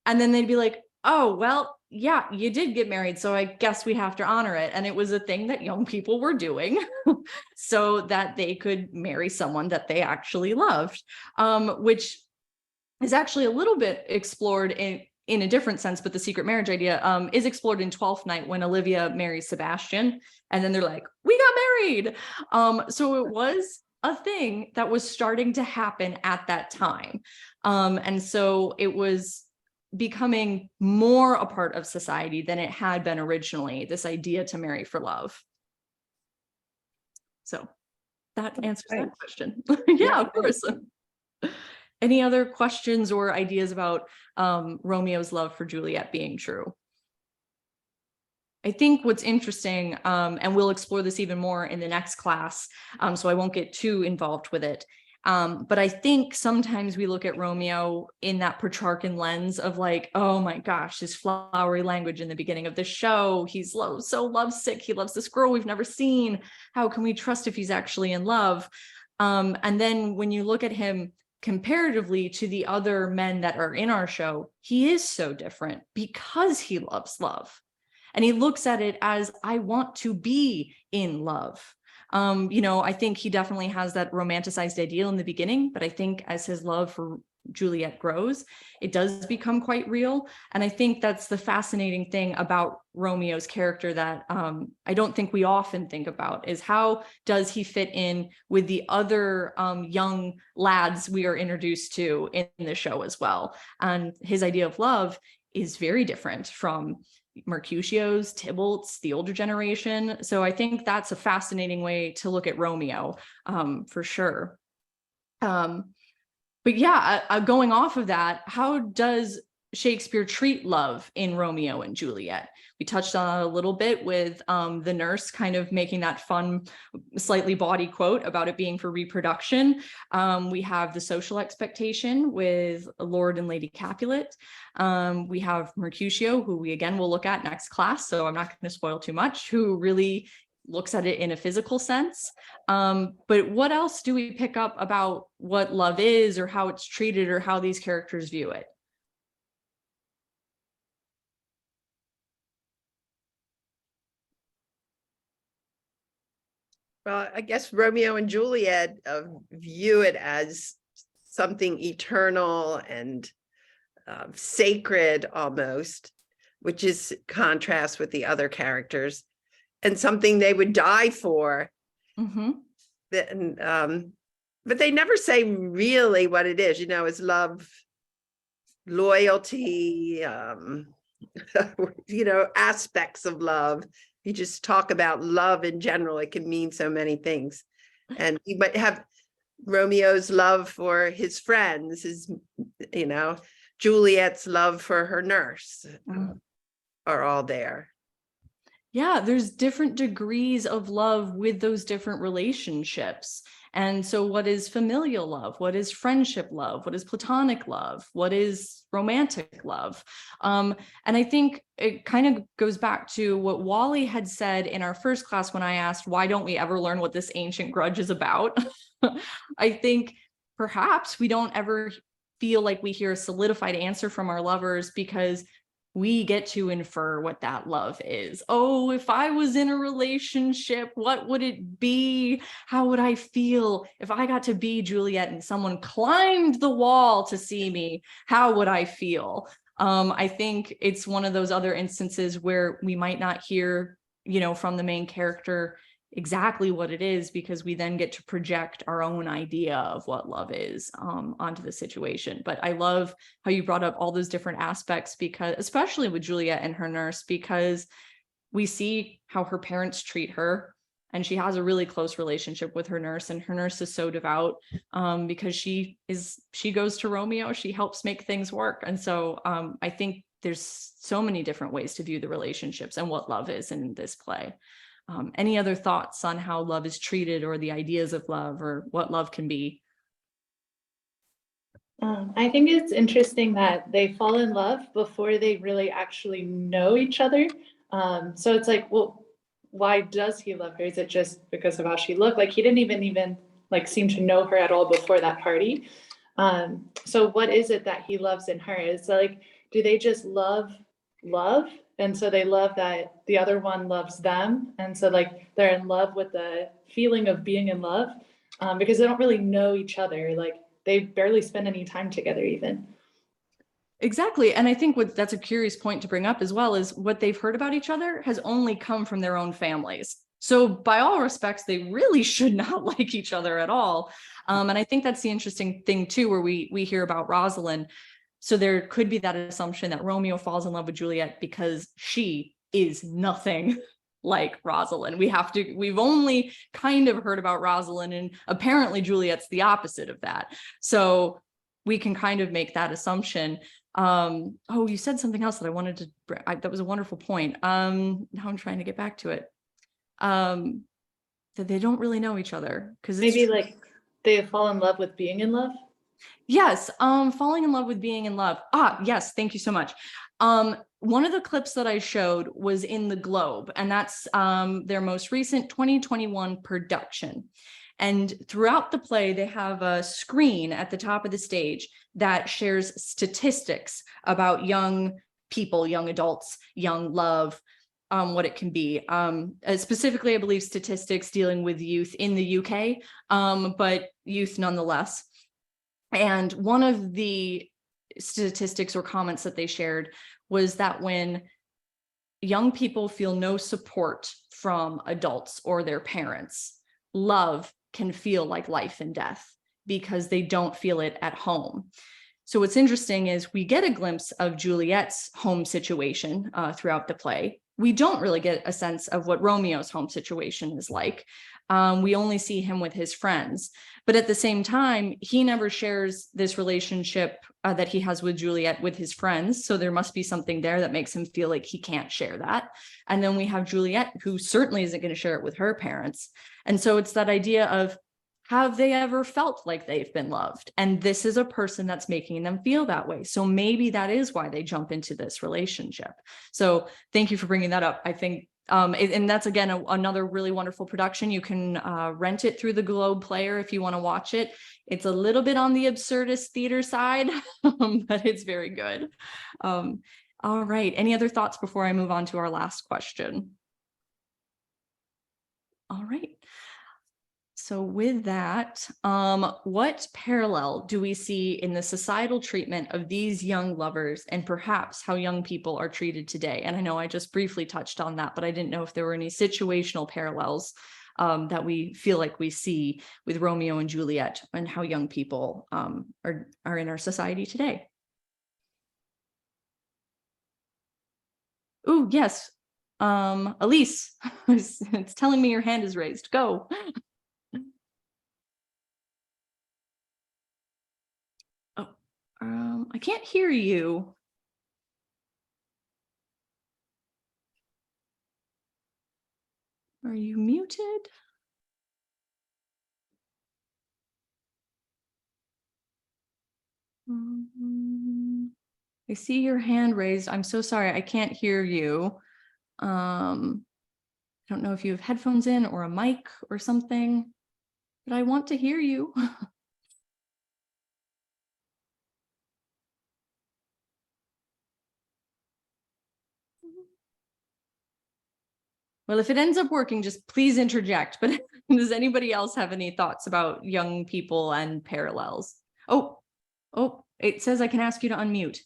And then they'd be like, oh, well, yeah, you did get married, so I guess we have to honor it. And it was a thing that young people were doing so that they could marry someone that they actually loved, which is actually a little bit explored in a different sense, but the secret marriage idea is explored in 12th Night when Olivia marries Sebastian, and then they're like, we got married. So it was a thing that was starting to happen at that time. And so it was becoming more a part of society than it had been originally, this idea to marry for love. So that answers that question. Yeah, of course. Any other questions or ideas about Romeo's love for Juliet being true? I think what's interesting, and we'll explore this even more in the next class, so I won't get too involved with it. But I think sometimes we look at Romeo in that Petrarchan lens of like, oh my gosh, his flowery language in the beginning of the show. He's so lovesick. He loves this girl we've never seen. How can we trust if he's actually in love? And then when you look at him comparatively to the other men that are in our show, he is so different because he loves love. And he looks at it as, I want to be in love. I think he definitely has that romanticized ideal in the beginning, but I think as his love for Juliet grows, it does become quite real. And I think that's the fascinating thing about Romeo's character that I don't think we often think about, is how does he fit in with the other young lads we are introduced to in the show as well. And his idea of love is very different from Mercutio's, Tybalt's, the older generation. So I think that's a fascinating way to look at Romeo, for sure. But yeah, going off of that, how does Shakespeare treat love in Romeo and Juliet? We touched on it a little bit with the nurse kind of making that fun, slightly bawdy quote about it being for reproduction. We have the social expectation with Lord and Lady Capulet. We have Mercutio, who we again will look at next class, so I'm not going to spoil too much, who really looks at it in a physical sense. But what else do we pick up about what love is, or how it's treated, or how these characters view it? Well, I guess Romeo and Juliet view it as something eternal and sacred almost, which is contrast with the other characters, and something they would die for. Mm-hmm. But they never say really what it is. Is love, loyalty, aspects of love. You just talk about love in general. It can mean so many things. And you might have Romeo's love for his friends, Juliet's love for her nurse are all there. Yeah, there's different degrees of love with those different relationships. And so what is familial love? What is friendship love? What is platonic love? What is romantic love? And I think it kind of goes back to what Wally had said in our first class when I asked, why don't we ever learn what this ancient grudge is about? I think perhaps we don't ever feel like we hear a solidified answer from our lovers because we get to infer what that love is. Oh, if I was in a relationship, what would it be? How would I feel if I got to be Juliet and someone climbed the wall to see me? How would I feel? I think it's one of those other instances where we might not hear, from the main character exactly what it is, because we then get to project our own idea of what love is onto the situation. But I love how you brought up all those different aspects, because especially with Juliet and her nurse, because we see how her parents treat her, and she has a really close relationship with her nurse, and her nurse is so devout because she goes to Romeo, she helps make things work. And so I think there's so many different ways to view the relationships and what love is in this play. Any other thoughts on how love is treated, or the ideas of love, or what love can be? I think it's interesting that they fall in love before they really actually know each other. So it's like, well, why does he love her? Is it just because of how she looked? Like, he didn't even like seem to know her at all before that party. So what is it that he loves in her? Is like, do they just love? And so they love that the other one loves them. And so like they're in love with the feeling of being in love because they don't really know each other. Like they barely spend any time together even. Exactly. And I think that's a curious point to bring up as well, is what they've heard about each other has only come from their own families. So by all respects, they really should not like each other at all. And I think that's the interesting thing too, where we hear about Rosalind. So there could be that assumption that Romeo falls in love with Juliet because she is nothing like Rosalind. We've only kind of heard about Rosalind, and apparently Juliet's the opposite of that. So we can kind of make that assumption. Oh, you said something else that I wanted to, that was a wonderful point. Now I'm trying to get back to it. That they don't really know each other, because maybe like they fall in love with being in love. Yes, falling in love with being in love. Yes, thank you so much. One of the clips that I showed was in the Globe, and that's their most recent 2021 production. And throughout the play, they have a screen at the top of the stage that shares statistics about young people, young adults, young love, what it can be. Specifically, I believe statistics dealing with youth in the UK, but youth nonetheless. And one of the statistics or comments that they shared was that when young people feel no support from adults or their parents, love can feel like life and death because they don't feel it at home. So what's interesting is we get a glimpse of Juliet's home situation throughout the play. We don't really get a sense of what Romeo's home situation is like. We only see him with his friends. But at the same time, he never shares this relationship that he has with Juliet with his friends. So there must be something there that makes him feel like he can't share that. And then we have Juliet, who certainly isn't going to share it with her parents. And so it's that idea of, have they ever felt like they've been loved? And this is a person that's making them feel that way. So maybe that is why they jump into this relationship. So thank you for bringing that up. I think, and that's again, another really wonderful production. You can rent it through the Globe Player if you want to watch it. It's a little bit on the absurdist theater side, but it's very good. All right. Any other thoughts before I move on to our last question? All right. So with that, what parallel do we see in the societal treatment of these young lovers and perhaps how young people are treated today? And I know I just briefly touched on that, but I didn't know if there were any situational parallels that we feel like we see with Romeo and Juliet and how young people are in our society today. Oh, yes. Elise, it's telling me your hand is raised. Go. I can't hear you. Are you muted? I see your hand raised. I'm so sorry. I can't hear you. I don't know if you have headphones in or a mic or something, but I want to hear you. Well, if it ends up working, just please interject. But does anybody else have any thoughts about young people and parallels? Oh, it says I can ask you to unmute.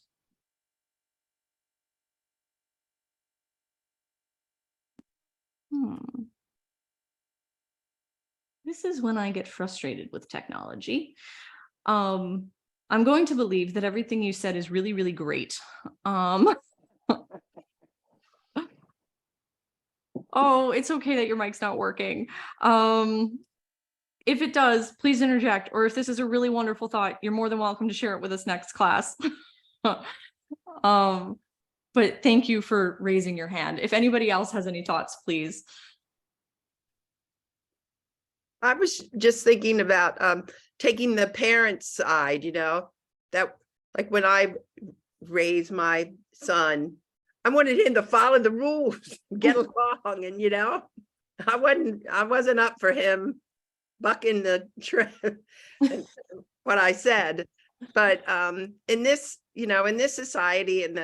This is when I get frustrated with technology. I'm going to believe that everything you said is really, really great. Oh, it's okay that your mic's not working. If it does, please interject. Or if this is a really wonderful thought, you're more than welcome to share it with us next class. But thank you for raising your hand. If anybody else has any thoughts, please. I was just thinking about taking the parents' side, you know, that like when I raised my son, I wanted him to follow the rules, get along, and you know, I wasn't up for him bucking the trip, what I said. But in this, you know, in this society, and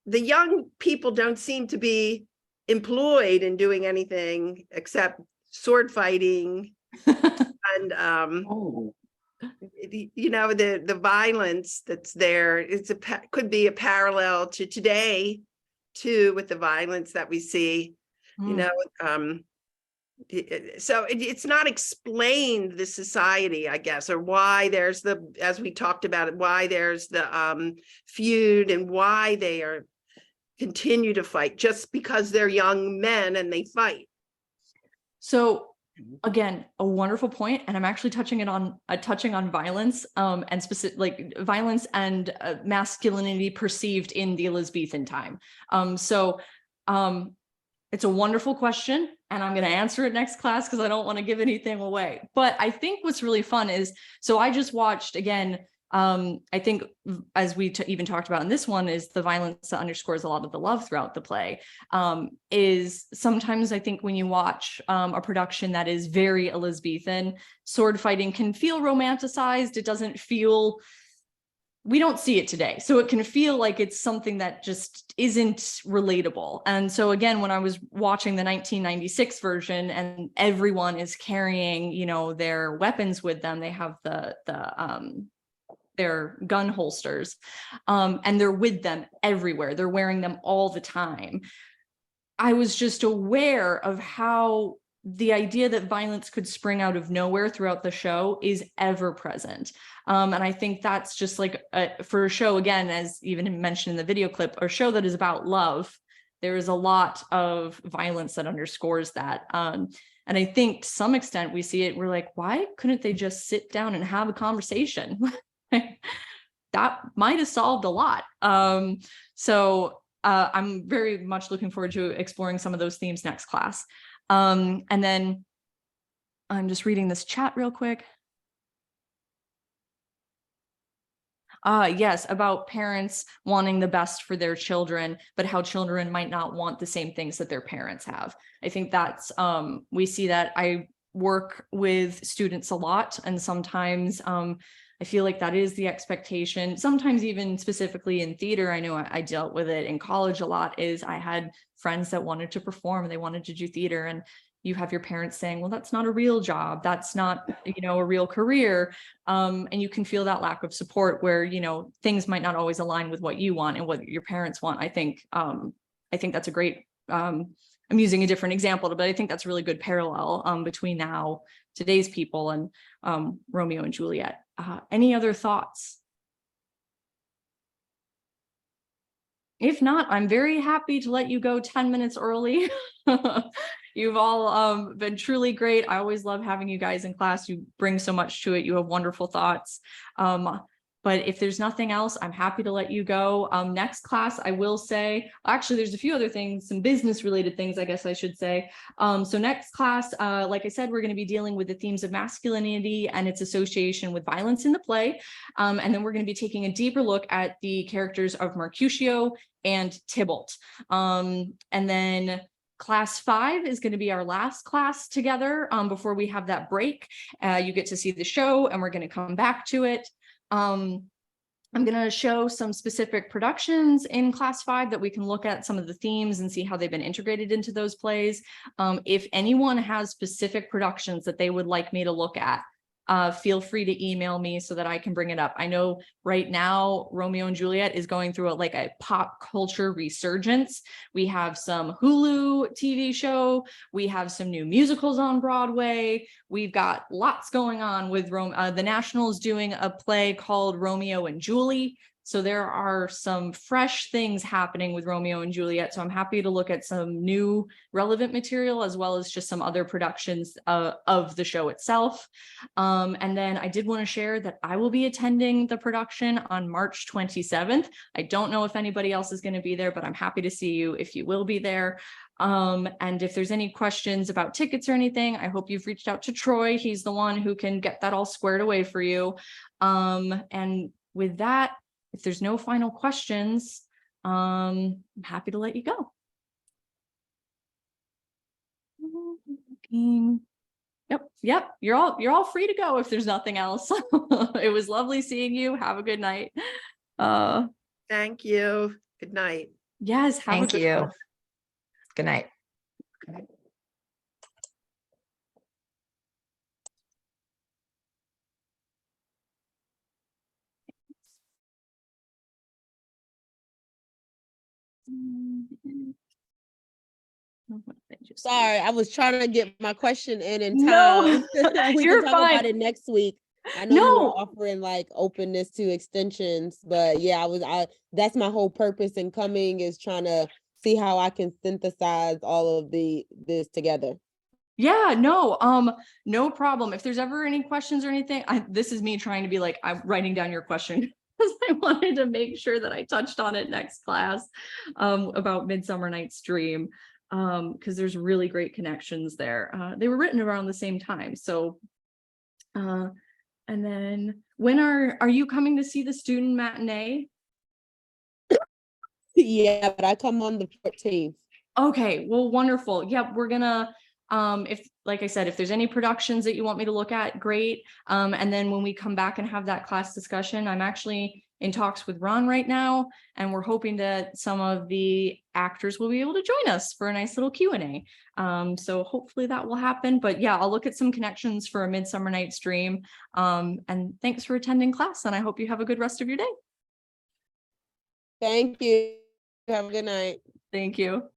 the young people don't seem to be employed in doing anything except sword fighting and you know, the violence that's there. Could be a parallel to today too, with the violence that we see, you know. So it's not explained, the society, I guess, or why there's as we talked about it, why there's the feud and why they continue to fight just because they're young men and they fight. So again, a wonderful point, and I'm actually touching on violence, and specific like violence and masculinity perceived in the Elizabethan time. It's a wonderful question, and I'm going to answer it next class because I don't want to give anything away. But I think what's really fun is, so I just watched again. I think as we even talked about in this one, is the violence that underscores a lot of the love throughout the play. Is sometimes I think when you watch a production that is very Elizabethan, sword fighting can feel romanticized. It doesn't feel, we don't see it today. So it can feel like it's something that just isn't relatable. And so again, when I was watching the 1996 version and everyone is carrying, you know, their weapons with them, they have their gun holsters, and they're with them everywhere. They're wearing them all the time. I was just aware of how the idea that violence could spring out of nowhere throughout the show is ever present. And I think that's just like for a show, again, as even mentioned in the video clip, a show that is about love, there is a lot of violence that underscores that. And I think to some extent we see it, we're like, why couldn't they just sit down and have a conversation? That might have solved a lot. So I'm very much looking forward to exploring some of those themes next class. And then I'm just reading this chat real quick. Yes, about parents wanting the best for their children, but how children might not want the same things that their parents have. I think that's, we see that. I work with students a lot, and sometimes I feel like that is the expectation. Sometimes even specifically in theater, I know I dealt with it in college a lot, is I had friends that wanted to perform, they wanted to do theater, and you have your parents saying, well, that's not a real job. That's not, you know, a real career. And you can feel that lack of support where, you know, things might not always align with what you want and what your parents want. I think that's a great, I'm using a different example, but I think that's a really good parallel between now, today's people, and Romeo and Juliet. Any other thoughts? If not, I'm very happy to let you go 10 minutes early. You've all been truly great. I always love having you guys in class. You bring so much to it. You have wonderful thoughts. But if there's nothing else, I'm happy to let you go. Next class, I will say, actually, there's a few other things, some business related things, I guess I should say. So next class, like I said, we're going to be dealing with the themes of masculinity and its association with violence in the play. And then we're going to be taking a deeper look at the characters of Mercutio and Tybalt. And then Class 5 is going to be our last class together before we have that break. You get to see the show, and we're going to come back to it. I'm going to show some specific productions in Class 5 that we can look at some of the themes and see how they've been integrated into those plays. If anyone has specific productions that they would like me to look at, feel free to email me so that I can bring it up. I know right now Romeo and Juliet is going through a pop culture resurgence. We have some Hulu TV show. We have some new musicals on Broadway. We've got lots going on with the National is doing a play called Romeo and Julie. So there are some fresh things happening with Romeo and Juliet. So I'm happy to look at some new relevant material as well as just some other productions of the show itself. And then I did want to share that I will be attending the production on March 27th. I don't know if anybody else is going to be there, but I'm happy to see you if you will be there. And if there's any questions about tickets or anything, I hope you've reached out to Troy. He's the one who can get that all squared away for you. And with that, if there's no final questions, I'm happy to let you go. Yep. You're all free to go if there's nothing else. It was lovely seeing you. Have a good night. Thank you. Good night. Yes. Thank you. Good night. Sorry, I was trying to get my question in No, time. We you're can talk fine. about it next week. I know you were offering like openness to extensions, but yeah, that's my whole purpose in coming, is trying to see how I can synthesize all of this together. Yeah, no problem. If there's ever any questions or anything, this is me trying to be like, I'm writing down your question because I wanted to make sure that I touched on it next class about Midsummer Night's Dream, because there's really great connections there. They were written around the same time. So, and then when are you coming to see the student matinee? Yeah, but I come on the 14th. Okay, well, wonderful. Yep, we're gonna, if, like I said, if there's any productions that you want me to look at, great. And then when we come back and have that class discussion, I'm actually in talks with Ron right now, and we're hoping that some of the actors will be able to join us for a nice little Q&A. So hopefully that will happen. But yeah, I'll look at some connections for A Midsummer Night's Dream. And thanks for attending class, and I hope you have a good rest of your day. Thank you. Have a good night. Thank you.